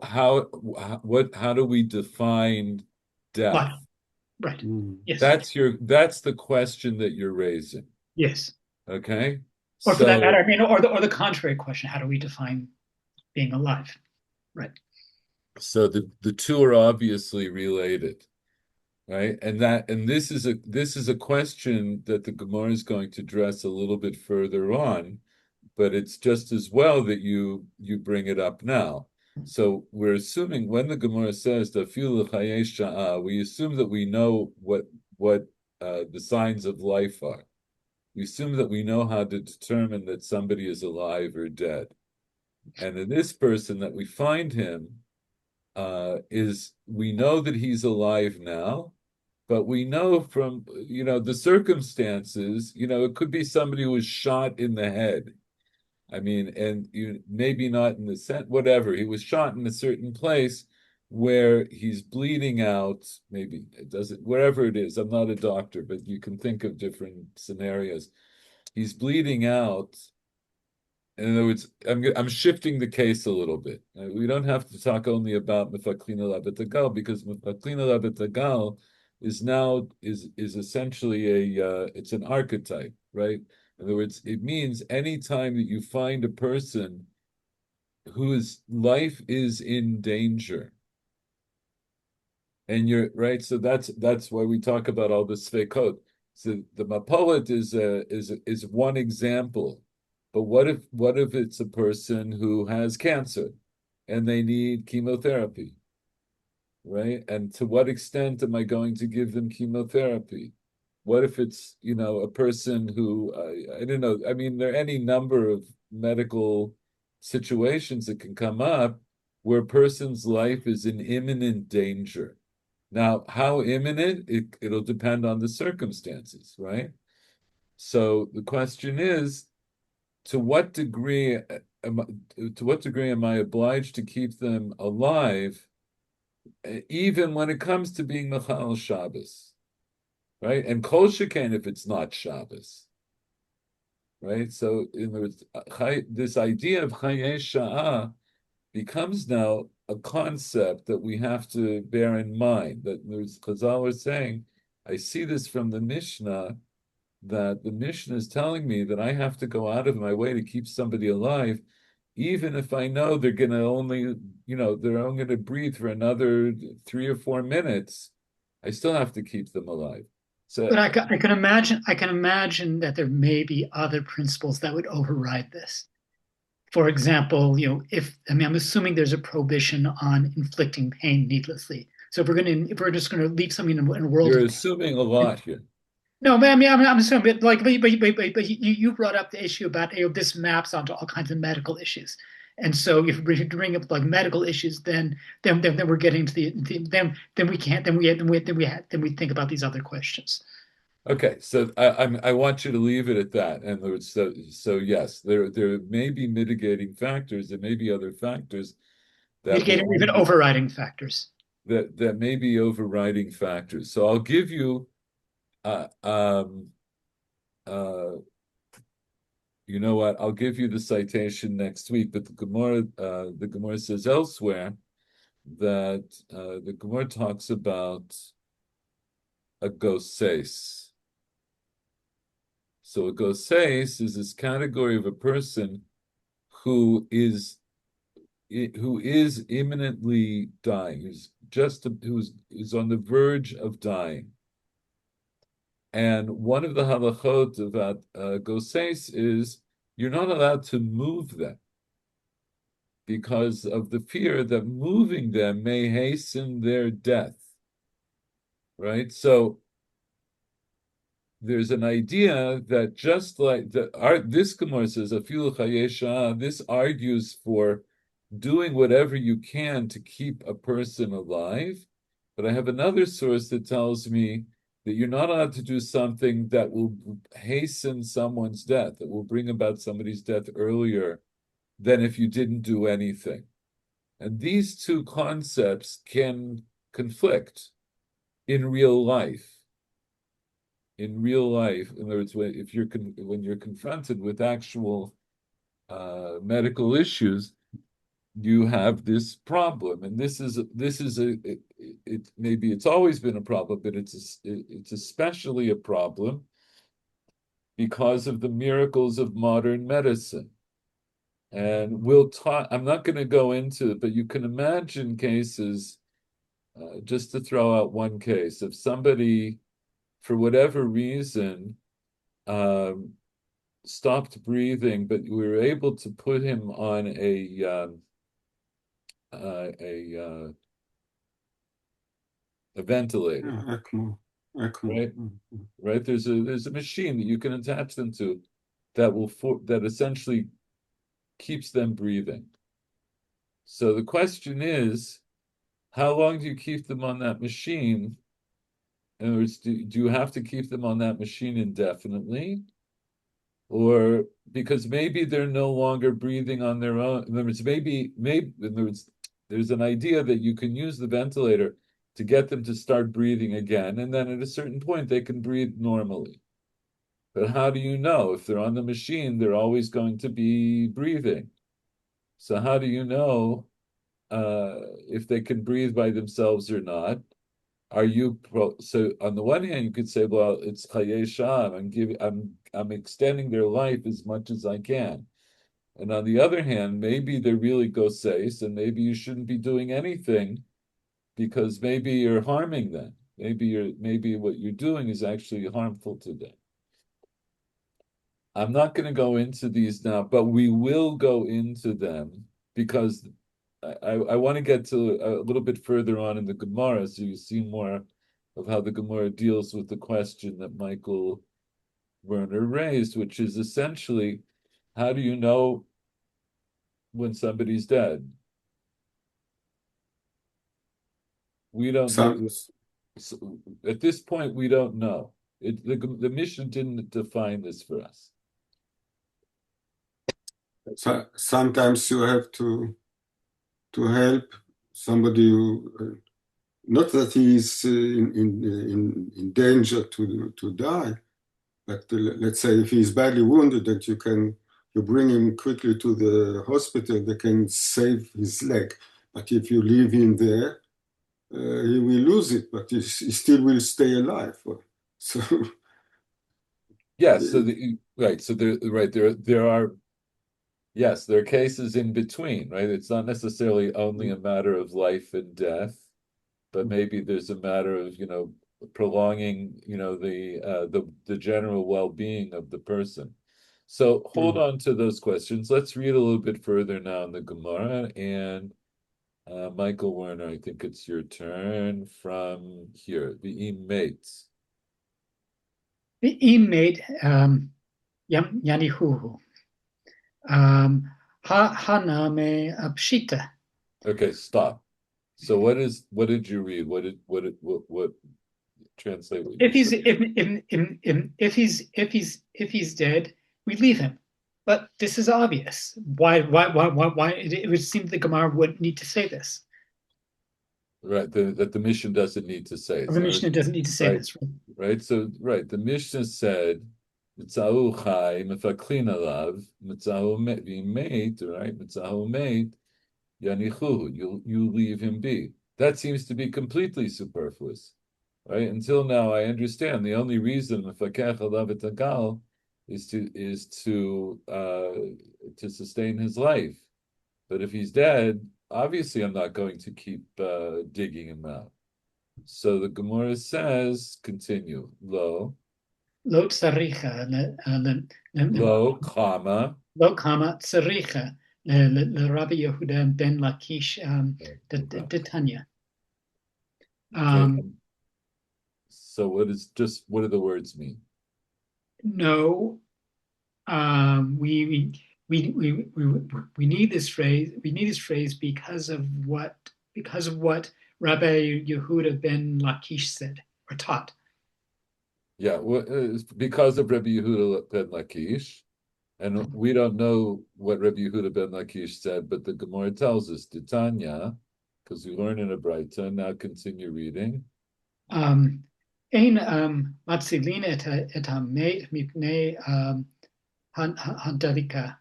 how do we define death? But, right. Yes. That's the question that you're raising. Yes. Okay. Or for that matter, I mean, or the contrary question: how do we define being alive? Right. So the two are obviously related, right? And this is a question that the Gemara is going to address a little bit further on, but it's just as well that you bring it up now. So we're assuming when the Gemara says "Tafil l'chayesh sha'ah," we assume that we know what the signs of life are. We assume that we know how to determine that somebody is alive or dead. And in this person that we find him, we know that he's alive now, but we know from the circumstances, it could be somebody who was shot in the head. I mean, and maybe not in the sense, whatever. He was shot in a certain place where he's bleeding out. Maybe it doesn't, wherever it is. I'm not a doctor, but you can think of different scenarios. He's bleeding out. In other words, I'm shifting the case a little bit. We don't have to talk only about Mefaklina Labetagal because Mefaklina Labetagal is essentially it's an archetype, right? In other words, it means any time that you find a person whose life is in danger, and you're right. So that's why we talk about all the svekot. So the mapolet is one example. But what if it's a person who has cancer and they need chemotherapy, right? And to what extent am I going to give them chemotherapy? What if it's, a person who, I don't know, I mean, there are any number of medical situations that can come up where a person's life is in imminent danger. Now, how imminent? It'll depend on the circumstances, right? So the question is, to what degree am I obliged to keep them alive, even when it comes to being Mechal Shabbos, right? And Kol Sheken if it's not Shabbos, right? So in other words, this idea of Chayei Sha'ah becomes now a concept that we have to bear in mind. That there's Chazal is saying, I see this from the Mishnah, that the Mishnah is telling me that I have to go out of my way to keep somebody alive, even if I know they're going to only, they're only going to breathe for another 3 or 4 minutes. I still have to keep them alive. So But I can imagine that there may be other principles that would override this. For example, I'm assuming there's a prohibition on inflicting pain needlessly. So if we're just gonna leave something in a world you're of assuming a lot here. no, man, I'm assuming, but you brought up the issue about this maps onto all kinds of medical issues, and so if we bring up like medical issues, then we're getting to then we can't then we think about these other questions. Okay, so I want you to leave it at that. And so yes, there may be mitigating factors. There may be other factors that Mitigating or even will overriding factors. that may be overriding factors. So I'll give you uh um uh you know what? I'll give you the citation next week, but the Gemara says elsewhere that the Gemara talks about a goses. So a goses is this category of a person who is imminently dying, who's on the verge of dying. And one of the halachot about goses is you're not allowed to move them because of the fear that moving them may hasten their death. Right? So there's an idea that just like this Gemara says, afilu chayesha, this argues for doing whatever you can to keep a person alive. But I have another source that tells me that you're not allowed to do something that will hasten someone's death, that will bring about somebody's death earlier than if you didn't do anything. And these two concepts can conflict in real life. In real life, in other words, when you're confronted with actual medical issues, you have this problem, and this is it maybe it's always been a problem, but it's especially a problem because of the miracles of modern medicine. And we'll talk. I'm not going to go into it, but you can imagine cases. Just to throw out one case, if somebody, for whatever reason, stopped breathing, but we were able to put him on a ventilator, Yeah, ECMO. right? Right. There's a machine that you can attach them to that essentially keeps them breathing. So the question is, how long do you keep them on that machine? In other words, do you have to keep them on that machine indefinitely? Or because maybe they're no longer breathing on their own. In other words, in other words, there's an idea that you can use the ventilator to get them to start breathing again, and then at a certain point they can breathe normally. But how do you know? If they're on the machine, they're always going to be breathing. So how do you know if they can breathe by themselves or not? So on the one hand, you could say, well, it's chayei sham. I'm extending their life as much as I can. And on the other hand, maybe they're really goses, and maybe you shouldn't be doing anything because maybe you're harming them. Maybe what you're doing is actually harmful to them. I'm not going to go into these now, but we will go into them because I want to get to a little bit further on in the Gemara, so you see more of how the Gemara deals with the question that Michael Werner raised, which is essentially, how do you know when somebody's dead? We don't know. So at this point, we don't know. The mission didn't define this for us. So sometimes you have to help somebody who, not that he is in danger to die, but let's say if he is badly wounded, that you bring him quickly to the hospital, they can save his leg. But if you leave him there, he will lose it, but he still will stay alive. So yes, there are. Yes, there are cases in between, right? It's not necessarily only a matter of life and death, but maybe there's a matter of, prolonging, the general well-being of the person. So hold on to those questions. Let's read a little bit further now in the Gemara. And Michael Werner, I think it's your turn from here. The mates. The imate Yanihuhu. Haname Pshita. Okay, stop. So what did you read? What translate what you If he's said? if he's dead, we leave him. But this is obvious. Why? It would seem the Gemara wouldn't need to say this. Right, that the mission doesn't need to say it. The Mishnah doesn't need to say right, this. right. So the Mishnah said, "Mitzahu chai mefaklin alav, mitzahu mate, right? Mitzahu mate, yanichuhu. You leave him be." That seems to be completely superfluous, right? Until now, I understand the only reason mefakech alav etagal is to sustain his life. But if he's dead, obviously I'm not going to keep digging him out. So the Gemara says, continue. Lo Tsaricha comma. lo kama tsaricha le Rabbi Yehuda ben Lakish de Tanya. Okay. So what do the words mean? No, we need this phrase. We need this phrase because of what Rabbi Yehuda ben Lakish said or taught. Yeah, because of Rabbi Yehuda ben Lakish, and we don't know what Rabbi Yehuda ben Lakish said, but the Gemara tells us Titania, because we learn in a Braita. Now continue reading. Ein matzilin et hamet mipnei hadalika.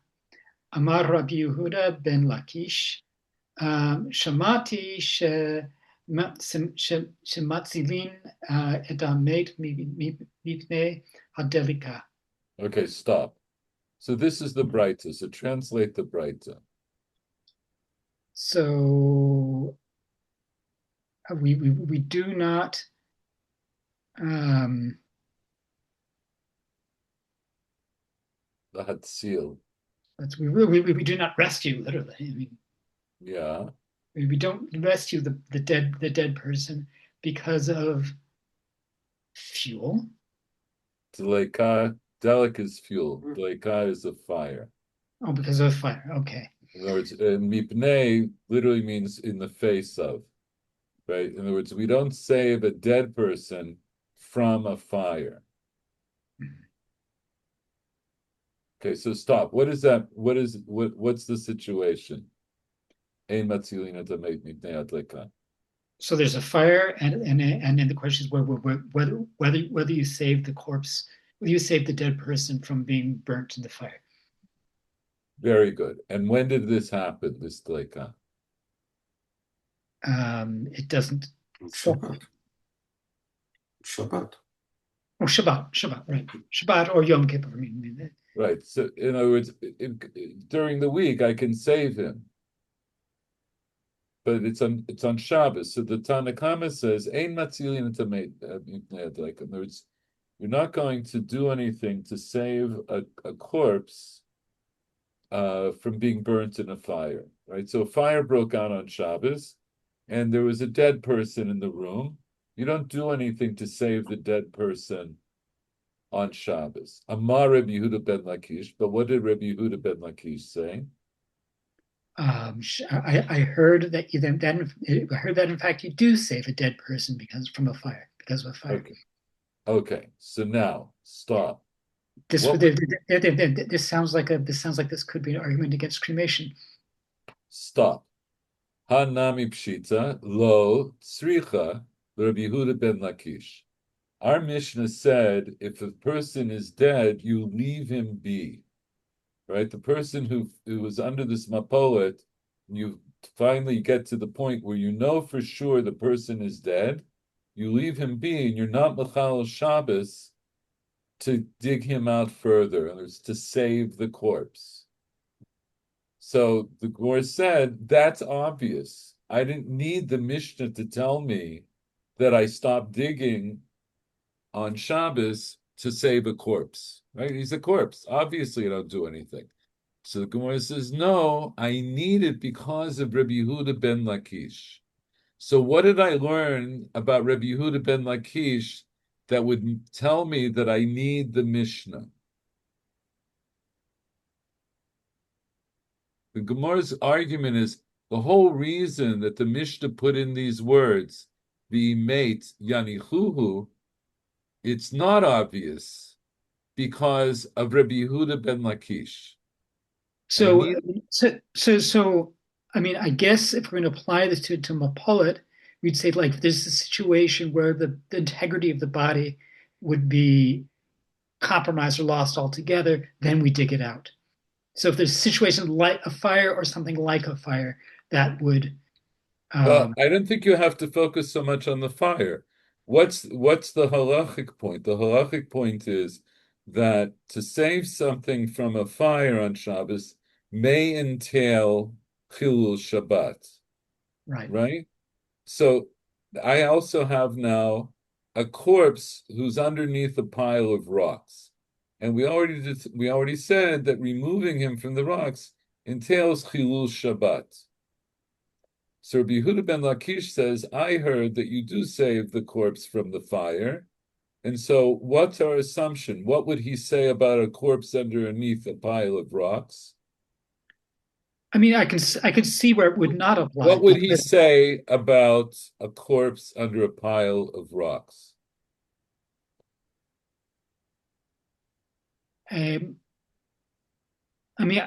Amar Rabbi Yehuda ben Lakish. Shamati shematzilin et hamet mipnei hadelika. Okay, stop. So this is the Braita. So translate the Braita. So we do not The Hatzil. we do not rescue, literally. I mean, Yeah. we don't rescue the dead person because of fuel. Deleka, delic is fuel. Deleka is a fire. Oh, because of fire. Okay. In other words, mipnei literally means in the face of, right? In other words, we don't save a dead person from a fire. Okay, so stop. What is that? What's the situation? Ein matzilin mipnei adleka. So there's a fire, and then the question is whether you save the corpse, whether you save the dead person from being burnt in the fire. Very good. And when did this happen? This dleka? It doesn't. Shabbat. Oh, Shabbat, right? Shabbat or Yom Kippur. I mean, right. So in other words, during the week I can save him, but it's on Shabbos. So the Tanakama says, "Ein matzilin like." In other words, you're not going to do anything to save a corpse from being burnt in a fire, right? So a fire broke out on Shabbos, and there was a dead person in the room. You don't do anything to save the dead person on Shabbos. Amar Rabbi Yehuda ben Lakish, but what did Rabbi Yehuda ben Lakish say? I heard that I heard that in fact you do save a dead person because of a fire. Okay. So now stop. This sounds like this could be an argument against cremation. Stop. Hanami pshita lo tzricha Rabbi Yehuda ben Lakish. Our Mishnah said if a person is dead, you leave him be. Right? The person who was under this mapolet, you finally get to the point where you know for sure the person is dead, you leave him be, and you're not mechal Shabbos to dig him out further, and it's to save the corpse. So the Gemara said, that's obvious. I didn't need the Mishnah to tell me that I stopped digging on Shabbos to save a corpse, right? He's a corpse. Obviously, I don't do anything. So the Gemara says, no, I need it because of Rabbi Yehuda ben Lakish. So what did I learn about Rabbi Yehuda ben Lakish that would tell me that I need the Mishnah? The Gemara's argument is the whole reason that the Mishnah put in these words, the mate Yanichuhu, it's not obvious because of Rabbi Yehuda ben Lakish. So, I mean, I guess if we're going to apply this to Mapullet, we'd say like there's a situation where the integrity of the body would be compromised or lost altogether, then we dig it out. So if there's a situation like a fire or something like a fire, that would. Well, I don't think you have to focus so much on the fire. What's the halachic point? The halachic point is that to save something from a fire on Shabbos may entail chilul Shabbat, right? So I also have now a corpse who's underneath a pile of rocks, and we already said that removing him from the rocks entails chilul Shabbat. So Rabbi Yehuda ben Lakish says, I heard that you do save the corpse from the fire. And so what's our assumption? What would he say about a corpse underneath a pile of rocks? I mean, I could see where it would not apply. What would he say about a corpse under a pile of rocks? I mean,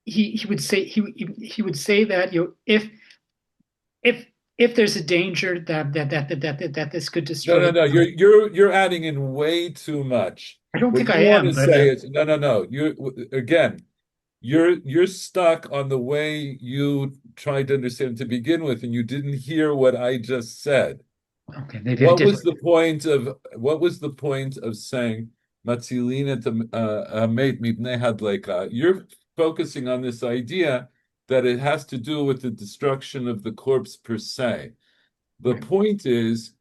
he would say he would say that if there's a danger that this could destroy. No. You're adding in way too much. I don't think I am. But say is no. You're stuck on the way you tried to understand to begin with, and you didn't hear what I just said. Okay, maybe what was the point of saying Matzilina Hamet Mipnei Hadleika? You're focusing on this idea that it has to do with the destruction of the corpse per se. The point is,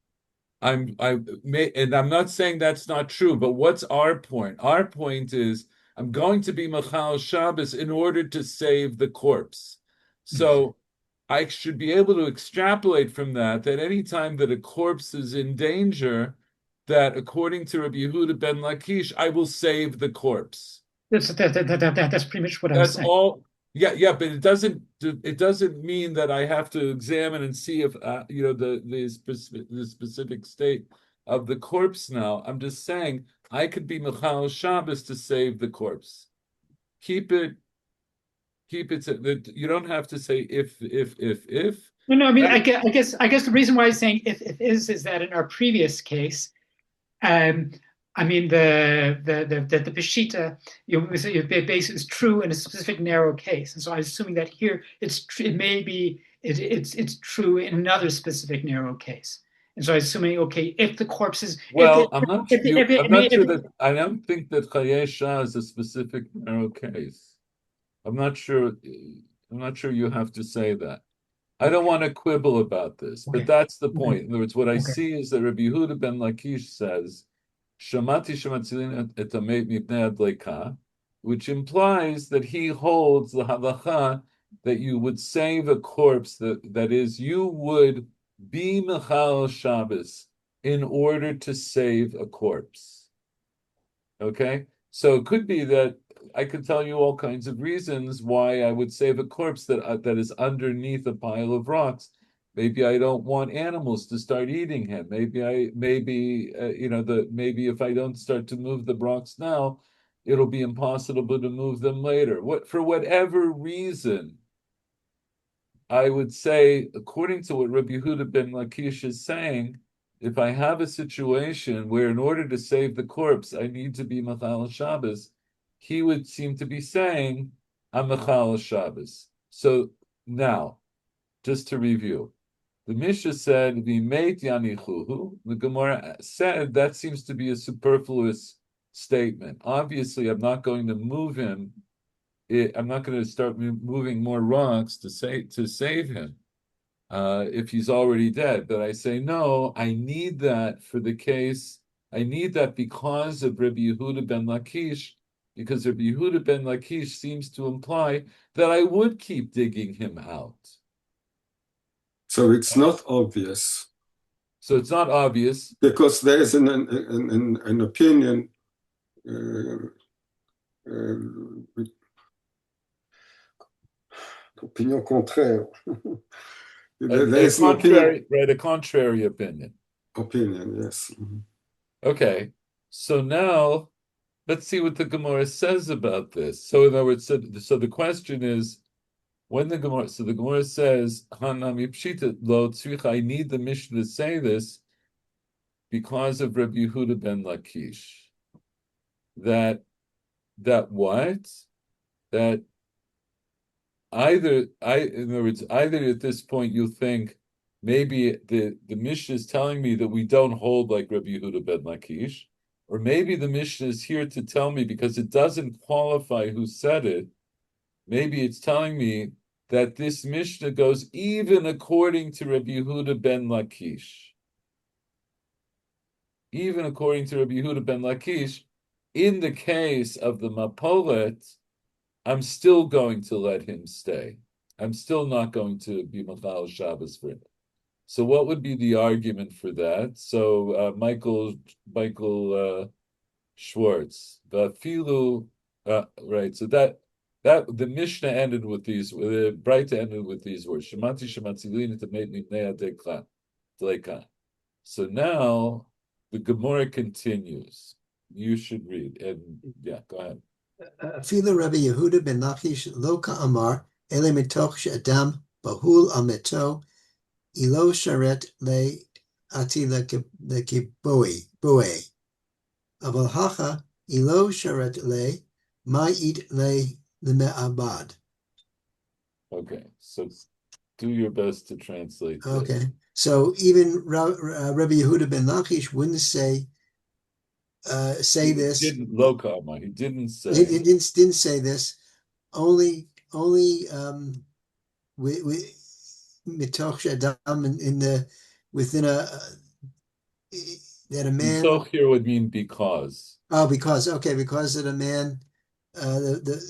I'm not saying that's not true, but what's our point? Our point is I'm going to be Machal Shabbos in order to save the corpse. So I should be able to extrapolate from that any time that a corpse is in danger, that according to Rabbi Yehuda ben Lakish, I will save the corpse. That's pretty much what I was saying. That's all. Yeah, but it doesn't mean that I have to examine and see if the specific state of the corpse now. I'm just saying I could be Mechal Shabbos to save the corpse. Keep it. You don't have to say if. No. I mean, I guess the reason why I'm saying if is that in our previous case, I mean the Peshita, basically is true in a specific narrow case, and so I'm assuming that here it's true in another specific narrow case, and so I'm assuming if the corpse is I'm not sure that I don't think that Chayei Shah is a specific narrow case. I'm not sure you have to say that. I don't want to quibble about this, but that's the point. In other words, what I see is that Rabbi Yehuda ben Lakish says, Shamati shematzilin et hamet mipnei adleika, which implies that he holds the halacha that you would save a corpse, that is, you would be Mechal Shabbos in order to save a corpse. Okay? So it could be that I could tell you all kinds of reasons why I would save a corpse that is underneath a pile of rocks. Maybe I don't want animals to start eating him. Maybe if I don't start to move the rocks now, it'll be impossible to move them later. For whatever reason, I would say, according to what Rabbi Yehuda ben Lakish is saying, if I have a situation where in order to save the corpse, I need to be Machal Shabbos, he would seem to be saying, I'm Machal Shabbos. So now, just to review, the Mishnah said, "V'meit yanichuhu." The Gemara said that seems to be a superfluous statement. Obviously, I'm not going to move him. I'm not going to start moving more rocks to save him. if he's already dead. But I say, no, I need that for the case. I need that because of Rabbi Yehuda ben Lakish, because Rabbi Yehuda ben Lakish seems to imply that I would keep digging him out. So it's not obvious. So it's not obvious. Because there is an opinion, opinion contraire. There's an opinion. Right, a contrary opinion. Opinion, yes. Okay, so now let's see what the Gemara says about this. So in other words, so the question is, when the Gemara says, Hanami Pshita Lo Tzricha, I need the Mishnah to say this because of Rabbi Yehuda ben Lakish. That what? That in other words, either at this point you think maybe the Mishnah is telling me that we don't hold like Rabbi Yehuda ben Lakish, or maybe the Mishnah is here to tell me because it doesn't qualify who said it. Maybe it's telling me that this Mishnah goes even according to Rabbi Yehuda ben Lakish. Even according to Rabbi Yehuda ben Lakish, in the case of the Mapolet, I'm still going to let him stay. I'm still not going to be Machal Shabbos for him. So what would be the argument for that? So Michael Schwartz, the Filu, right? So that the Mishnah ended with these. The Braita ended with these words: "Shemati shematzilin tameitni bnei adeka." So now the Gemara continues. You should read, and yeah, go ahead. Afilu Rabbi Yehuda ben Lachish lo ka'amar ele mitoch she'adam bahul al meto ilo sharet le ati lekiboi boe. Aval hacha ilo sharet le ma'id le leme'abad. Okay, so do your best to translate this. Okay, so even Rabbi Yehuda ben Lachish wouldn't say this. Didn't Lokama. He didn't say. He didn't say this. Only mitoch adam in the within a that a man. Mitoch here would mean because. Oh, because that a man the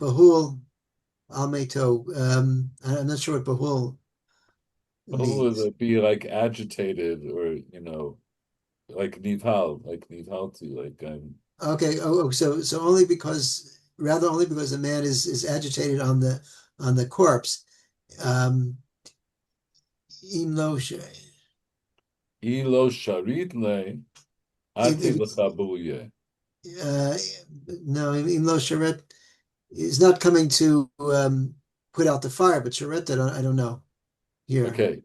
bahul almeto. I'm not sure what bahul means. Would be like agitated or like nivhalti, like I'm. Okay. So only because the man is agitated on the corpse. Ilo sharit le ate lechabuye. No, Imlo Sharet is not coming to put out the fire, but Sharet, I don't know. Here. Okay,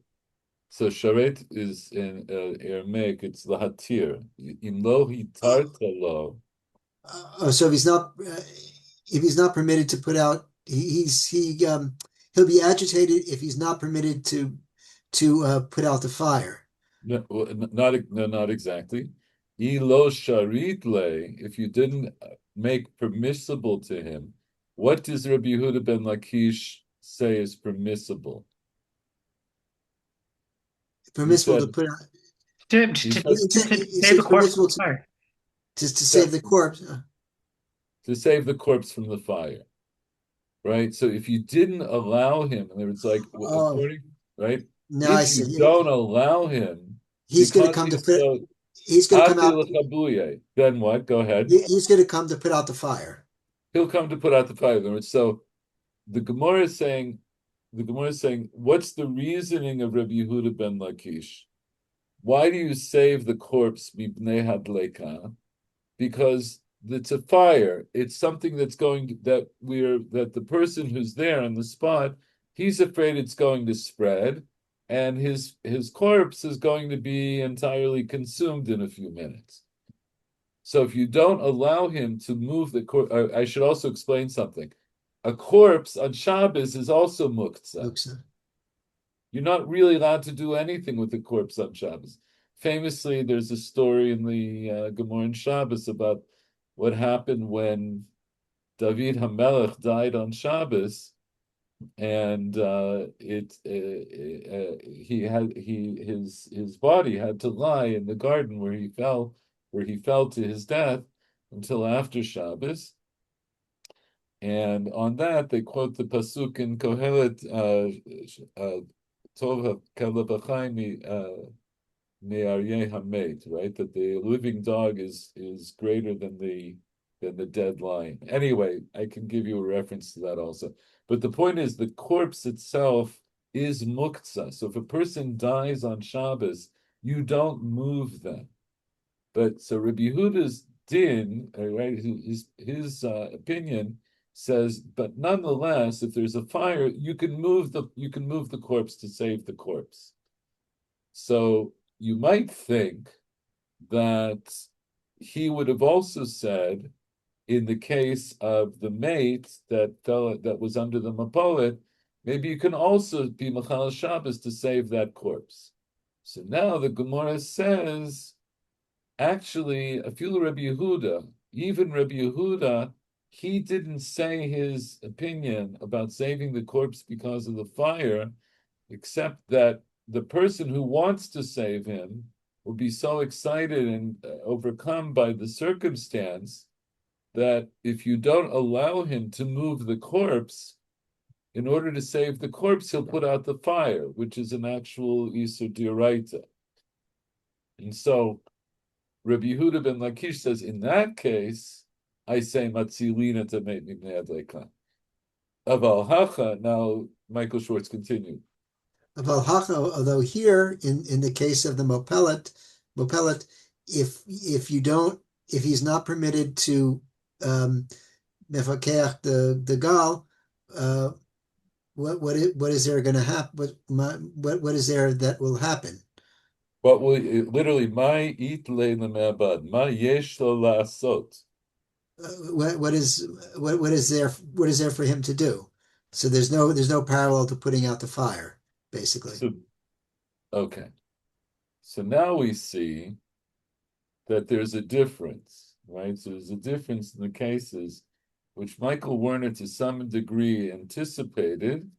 so sharet is in Aramaic. It's lahatir. Imlo hitarta lo. So if he's not permitted to put out, he'll be agitated if he's not permitted to put out the fire. No, not exactly. Ilo sharit le. If you didn't make permissible to him, what does Rabbi Yehuda ben Lakish say is permissible? Permissible to put out. To save the corpse from the fire. To save the corpse. To save the corpse from the fire. Right? So if you didn't allow him, and it's like, according, right? Now if you don't allow him, he's going to come to he's going to come out. Then what? Go ahead. He's going to come to put out the fire. He'll come to put out the fire. So the Gemara is saying, what's the reasoning of Rabbi Yehuda ben Lakish? Why do you save the corpse mibnei hadleka? Because it's a fire. It's something that's that the person who's there on the spot, he's afraid it's going to spread, and his corpse is going to be entirely consumed in a few minutes. So if you don't allow him to move the corpse, I should also explain something. A corpse on Shabbos is also muktzah. You're not really allowed to do anything with the corpse on Shabbos. Famously, there's a story in the Gemara in Shabbos about what happened when David HaMelech died on Shabbos, and his body had to lie in the garden where he fell to his death until after Shabbos. And on that, they quote the pasuk in Kohelet, Tov Kaleb Achai Me'aryeh Hamet, right? That the living dog is greater than the dead lion. Anyway, I can give you a reference to that also. But the point is, the corpse itself is muktzah. So if a person dies on Shabbos, you don't move them. But so Rabbi Yehuda's din, right? His opinion says, but nonetheless, if there's a fire, you can move the corpse to save the corpse. So you might think that he would have also said, in the case of the mate that was under the mapolet, maybe you can also be Machal Shabbos to save that corpse. So now the Gemara says, actually, Afilu Rabbi Yehuda, even Rabbi Yehuda, he didn't say his opinion about saving the corpse because of the fire, except that the person who wants to save him will be so excited and overcome by the circumstance that if you don't allow him to move the corpse, in order to save the corpse, he'll put out the fire, which is an actual Isur D'Oraita. And so Rabbi Yehuda ben Lakish says, in that case, I say Matzilina to make Mibnei Adleika. Aval Hacha, now Michael Schwartz continued. Although here, in the case of the Mopelet, if he's not permitted to mefakeach the gal, what is there going to happen? What is there that will happen? What will literally my it le'lemabad ma yesh lo la'asot? What is there for him to do? So there's no parallel to putting out the fire, basically. So, okay. So now we see that there's a difference, right? So there's a difference in the cases which Michael Werner to some degree anticipated,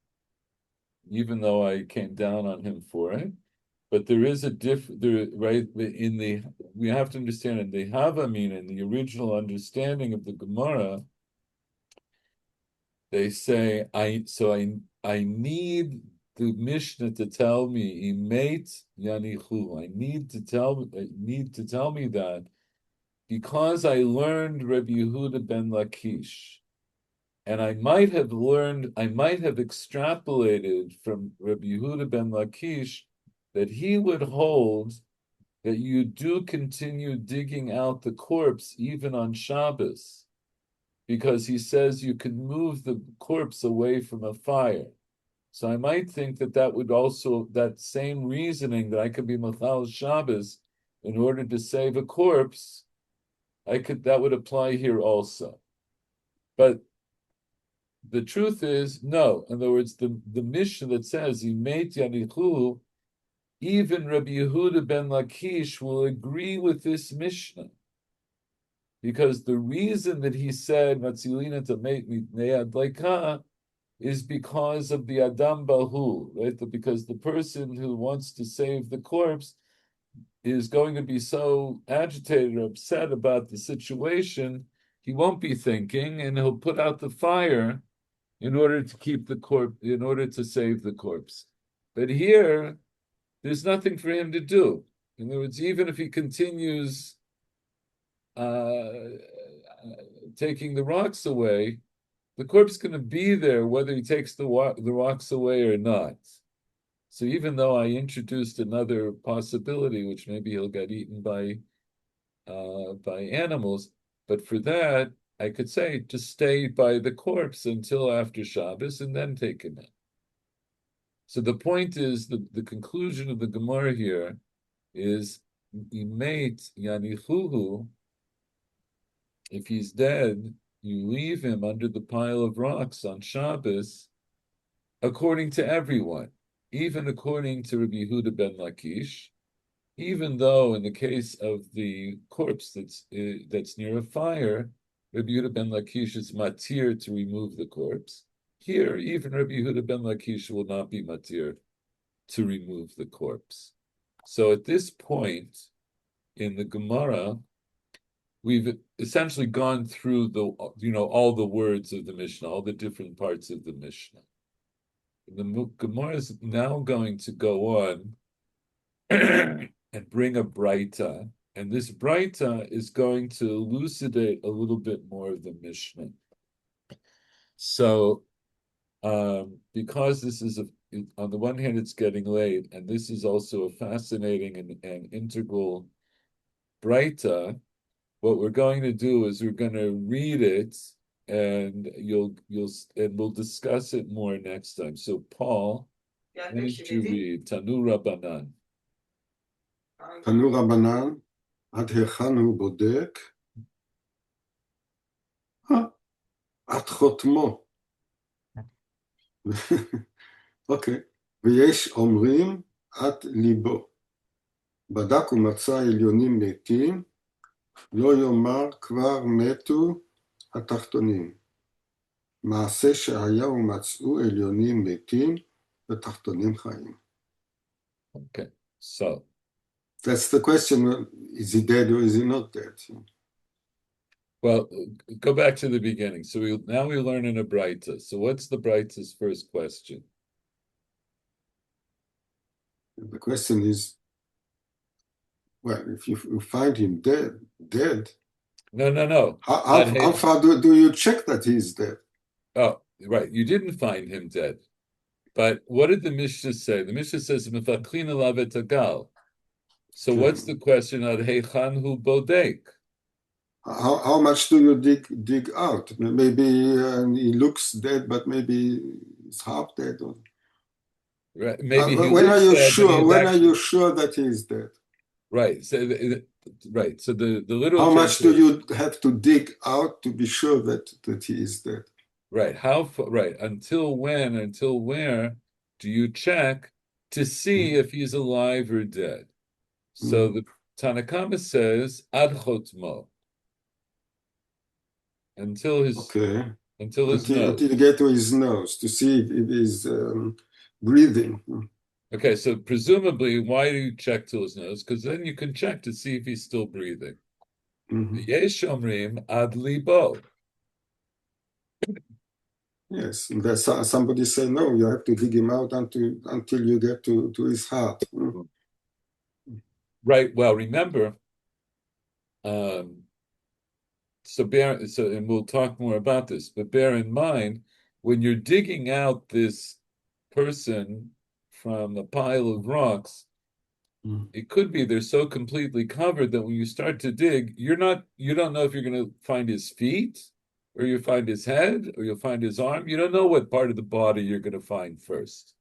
even though I came down on him for it. But there is a right? We have to understand in the Havamina, in the original understanding of the Gemara, they say, I need the Mishnah to tell me, Imeit Yanichu. I need to tell me that because I learned Rabbi Yehuda ben Lakish, and I might have extrapolated from Rabbi Yehuda ben Lakish that he would hold that you do continue digging out the corpse even on Shabbos, because he says you can move the corpse away from a fire. So I might think that would also, that same reasoning that I could be Machal Shabbos in order to save a corpse, that would apply here also. But the truth is, no. In other words, the Mishnah that says Imeit Yanichu, even Rabbi Yehuda ben Lakish will agree with this Mishnah. Because the reason that he said Matzilina to make Mibnei Adleika is because of the Adam Bahu, right? Because the person who wants to save the corpse is going to be so agitated or upset about the situation, he won't be thinking, and he'll put out the fire in order to keep the corpse, in order to save the corpse. But here, there's nothing for him to do. In other words, even if he continues taking the rocks away, the corpse is going to be there whether he takes the rocks away or not. So even though I introduced another possibility, which maybe he'll get eaten by animals, but for that, I could say to stay by the corpse until after Shabbos and then take him in. So the point is, the conclusion of the Gemara here is, Imeit Yanichuhu, if he's dead, you leave him under the pile of rocks on Shabbos, according to everyone, even according to Rabbi Yehuda ben Lakish, even though in the case of the corpse that's near a fire, Rabbi Yehuda ben Lakish is matir to remove the corpse. here, even Rabbi Yehuda ben Lakish will not be matir to remove the corpse. So at this point in the Gemara, we've essentially gone through all the words of the Mishnah, all the different parts of the Mishnah. The Gemara is now going to go on and bring a Braita, and this Braita is going to elucidate a little bit more of the Mishnah. So, because this is on the one hand, it's getting late, and this is also a fascinating and integral Braita. What we're going to do is we're going to read it, and we'll discuss it more next time. So, Paul, why don't you read Tanu Rabbanan? תנו רבנן, עד היכן הוא בודק? עד חותמו. אוקיי. ויש אומרים עד ליבו. בדק ומצא עליונים מתים, לא יאמר כבר מתו התחתונים. מעשה שהיה ומצאו עליונים מתים ותחתונים חיים. Okay, so that's the question, is he dead or is he not dead? Well, go back to the beginning. So now we learn in a Braita. So what's the Braita's first question? The question is, well, if you find him dead. No. How far do you check that he's dead? Oh, right. You didn't find him dead. But what did the Mishnah say? The Mishnah says, "Mefachlin alav et hagal." So what's the question? Ad heichan hu bodek? How much do you dig out? Maybe he looks dead, but maybe he's half dead. Or... Right. Maybe when are you sure? When are you sure that he is dead? Right. So right. So the little. How much do you have to dig out to be sure that he is dead? Right. Right. Until when? Until where do you check to see if he's alive or dead? So the Tanakama says ad chotmo. Until his nose. Until you get to his nose to see if he's breathing. Okay, so presumably, why do you check till his nose? Because then you can check to see if he's still breathing. Yesh omrim ad libo. Yes, and there's somebody say no. You have to dig him out until you get to his heart. Right. Well, remember. And we'll talk more about this, but bear in mind, when you're digging out this person from a pile of rocks, it could be they're so completely covered that when you start to dig, you don't know if you're going to find his feet, or you find his head, or you'll find his arm. You don't know what part of the body you're going to find first,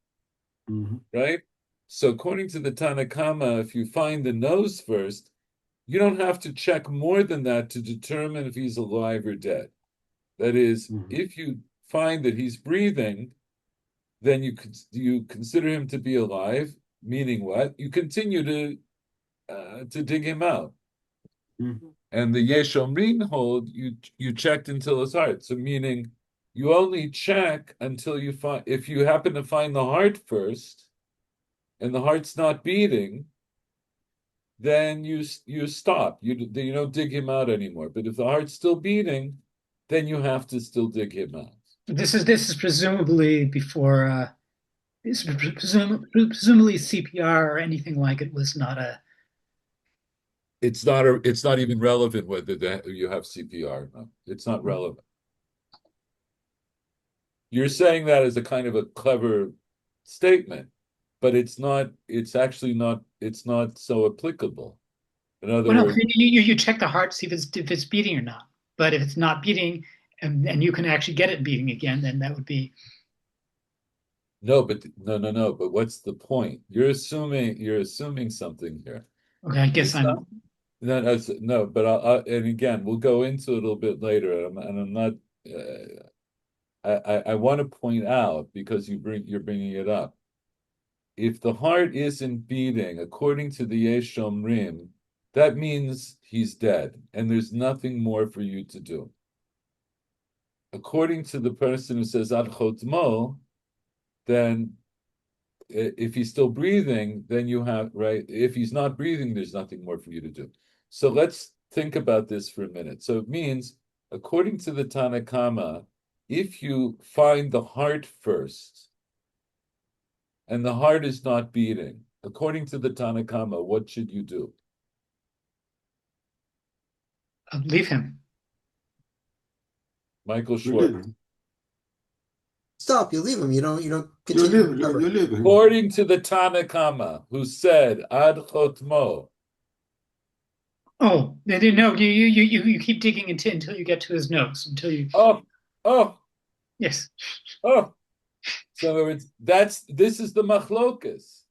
right? So according to the Tanakama, if you find the nose first, you don't have to check more than that to determine if he's alive or dead. That is, if you find that he's breathing, then you consider him to be alive, meaning what? You continue to dig him out. And the Yeshomrin hold, you checked until his heart. So meaning you only check until you find, if you happen to find the heart first, and the heart's not beating, then you stop. You don't dig him out anymore. But if the heart's still beating, then you have to still dig him out. This is presumably before presumably CPR or anything like it was not a. It's not even relevant whether you have CPR. No, it's not relevant. You're saying that as a kind of a clever statement, but it's not. It's actually not. It's not so applicable. In other words, you check the heart, see if it's beating or not. But if it's not beating, and you can actually get it beating again, then that would be. No. But what's the point? You're assuming something here. Okay, I guess I'm. No. But and again, we'll go into it a little bit later, and I'm not. I want to point out, because you're bringing it up. If the heart isn't beating according to the Yesh Omrim, that means he's dead, and there's nothing more for you to do. according to the person who says ad chotmo, then if he's still breathing, then you have, right? If he's not breathing, there's nothing more for you to do. So let's think about this for a minute. So it means, according to the Tanna Kama, if you find the heart first, and the heart is not beating, according to the Tanna Kama, what should you do? Leave him. Michael You leave Schwartz. him. Stop, you leave him. You don't You continue. leave, you leave him. According to the Tanna Kama, who said ad chotmo. Oh, no, you keep digging until you get to his nose, until you, Oh, yes. oh. So in other words, this is the machlokas.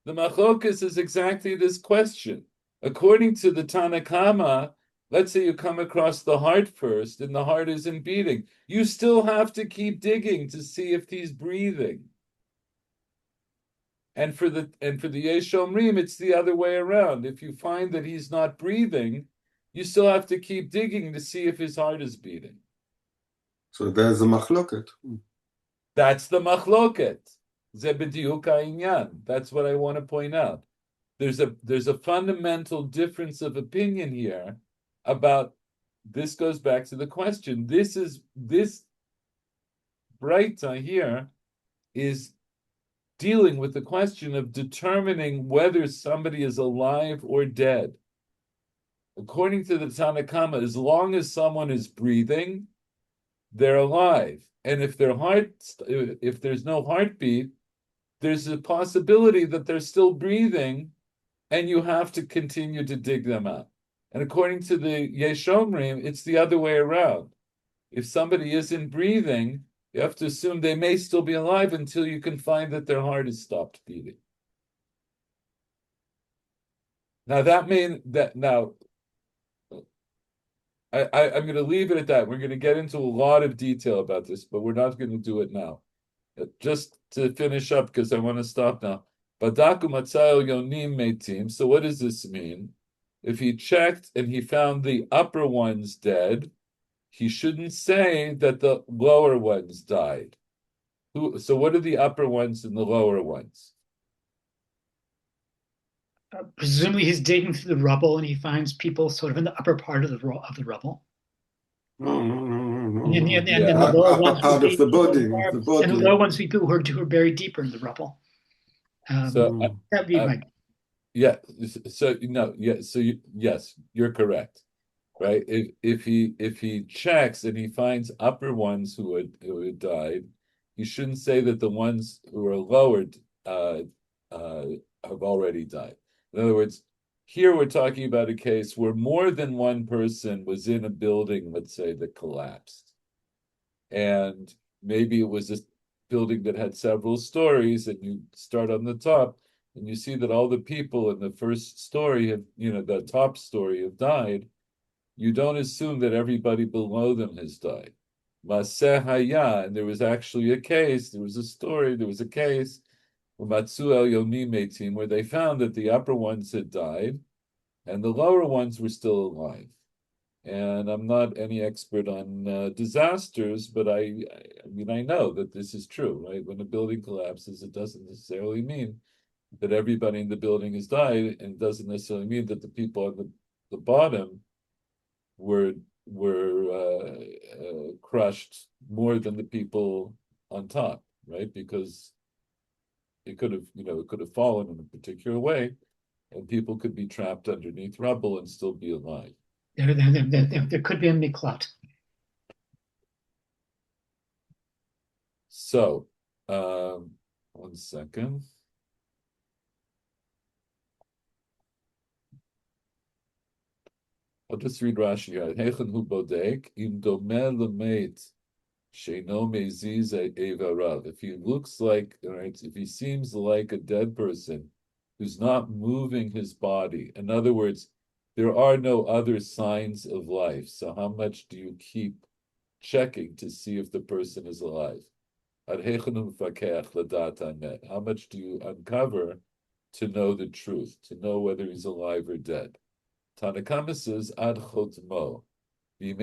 The machlokas is exactly this question. According to the Tanna Kama, let's say you come across the heart first and the heart isn't beating. You still have to keep digging to see if he's breathing. And for the Yesh Omrim, it's the other way around. If you find that he's not breathing, you still have to keep digging to see if his heart is beating. So there's a machloket. That's the machloket. Ze b'diuk ha'inyan. That's what I want to point out. There's a fundamental difference of opinion here about, this goes back to the question. This Breita here is dealing with the question of determining whether somebody is alive or dead. According to the Tanna Kama, as long as someone is breathing, they're alive. And if there's no heartbeat, there's a possibility that they're still breathing, and you have to continue to dig them out. And according to the Yesh Omrim, it's the other way around. If somebody isn't breathing, you have to assume they may still be alive until you can find that their heart has stopped beating. Now I'm going to leave it at that. We're going to get into a lot of detail about this, but we're not going to do it now. Just to finish up, because I want to stop now. Badaku matzayo yonim metim. So what does this mean? If he checked and he found the upper ones dead, he shouldn't say that the lower ones died. So what are the upper ones and the lower ones? Presumably he's digging through the rubble and he finds people sort of in the upper part of the rubble. No. And Yeah. the lower Upper ones part would of the be people body, who are- the body. and the lower ones would be people who are buried deeper in the rubble. So That'd be my yeah. So no. Yeah. So yes, you're correct, right? If he checks and he finds upper ones who had died, he shouldn't say that the ones who are lowered have already died. In other words, here we're talking about a case where more than one person was in a building, let's say, that collapsed. And maybe it was a building that had several stories, and you start on the top, and you see that all the people in the first story have, the top story have died. You don't assume that everybody below them has died. Maseh haya, and there was actually a case, there was a case, Matsu el Yoni Meitim, where they found that the upper ones had died, and the lower ones were still alive. And I'm not any expert on disasters, but I know that this is true, right? When a building collapses, it doesn't necessarily mean that everybody in the building has died, and it doesn't necessarily mean that the people on the bottom were crushed more than the people on top, right? Because it could have fallen in a particular way, and people could be trapped underneath rubble and still be alive. there could be a miklat. So, 1 second. I'll just read Rashi here. Hechen hu bodek im domeh lemeit sheino meziz evarav. If he looks like, right, if he seems like a dead person who's not moving his body. In other words, there are no other signs of life. So how much do you keep checking to see if the person is alive? How much do you uncover to know the truth, to know whether he's alive or dead? Tanakama says ad chotmo. If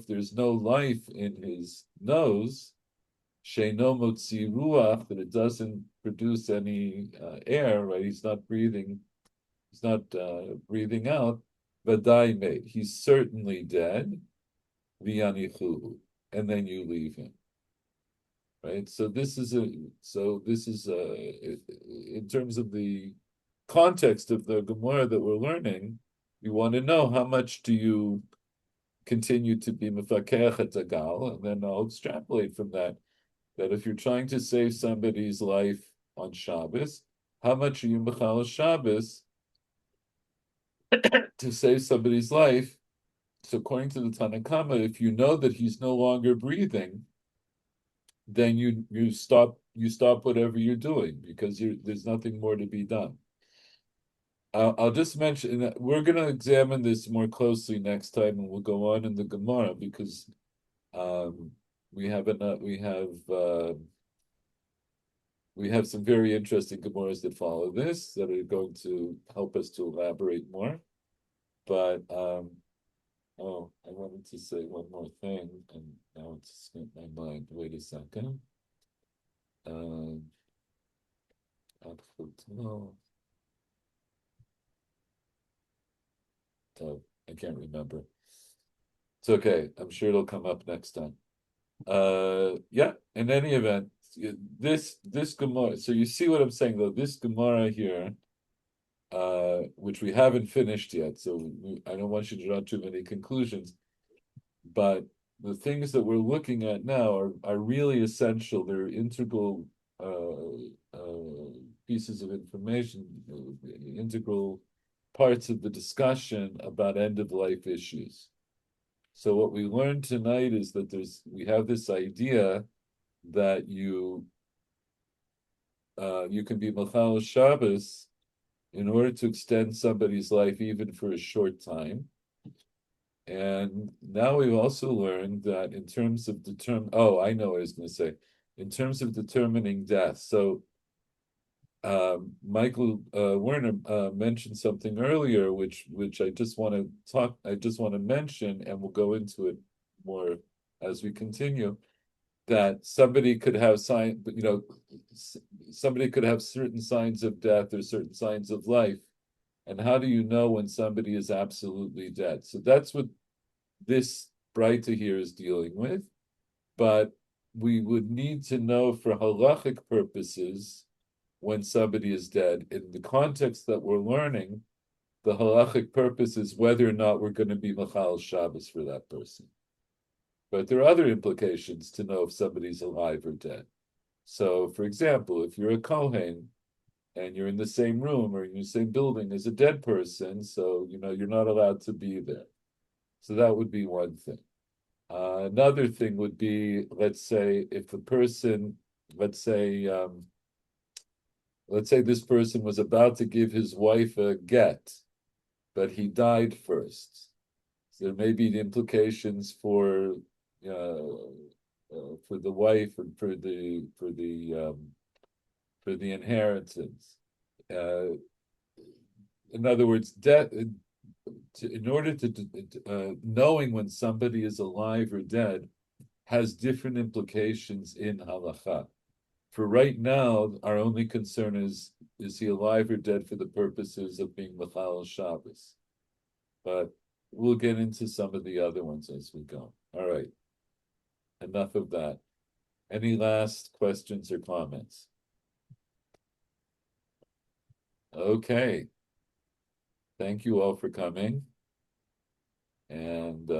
there's no life in his nose, that it doesn't produce any air, right? He's not breathing out. Vadai made. He's certainly dead. V'yanichuhu, and then you leave him. Right. So this is in terms of the context of the Gemara that we're learning. You want to know how much do you continue to be mefakech et agal, and then I'll extrapolate from that. That if you're trying to save somebody's life on Shabbos, how much are you mechal Shabbos to save somebody's life? So according to the Tanakama, if you know that he's no longer breathing, then you stop whatever you're doing because there's nothing more to be done. I'll just mention that we're going to examine this more closely next time, and we'll go on in the Gemara because we have some very interesting Gemaras that follow this that are going to help us to elaborate more. But I wanted to say one more thing, and now it's escaped my mind. Wait a second. Oh, I can't remember. It's okay. I'm sure it'll come up next time. Yeah, in any event, this Gemara, so you see what I'm saying though, this Gemara here, which we haven't finished yet, so I don't want you to draw too many conclusions, but the things that we're looking at now are really essential. They're integral pieces of information, integral parts of the discussion about end-of-life issues. So what we learned tonight is that we have this idea that you can be Machal Shabbos in order to extend somebody's life even for a short time. And now we've also learned that in terms of I know what I was going to say. In terms of determining death. So Michael Werner mentioned something earlier, which I just want to mention, and we'll go into it more as we continue. That somebody could have somebody could have certain signs of death or certain signs of life, and how do you know when somebody is absolutely dead? So that's what this Braita here is dealing with, but we would need to know for halachic purposes when somebody is dead. In the context that we're learning, the halachic purpose is whether or not we're going to be Machal Shabbos for that person. But there are other implications to know if somebody's alive or dead. So, for example, if you're a Kohen and you're in the same room or in the same building as a dead person, so you're not allowed to be there. So that would be one thing. Another thing would be, let's say, if the person, let's say this person was about to give his wife a get, but he died first. So there may be implications for the wife and for the inheritance. In other words, death. In order to knowing when somebody is alive or dead has different implications in halacha. For right now, our only concern is he alive or dead for the purposes of being Machal Shabbos. But we'll get into some of the other ones as we go. All right. Enough of that. Any last questions or comments? Okay. Thank you all for coming. And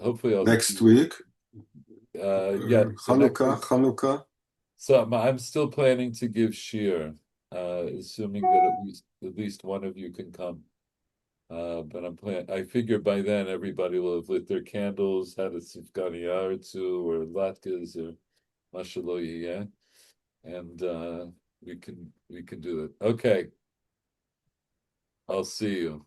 hopefully I'll next week. Yeah. Chanukah. So I'm still planning to give shir, assuming that at least one of you can come. But I figure by then everybody will have lit their candles, had a sifkani or two, or latkes, or mashaloyeh, and we can do it. Okay. I'll see you.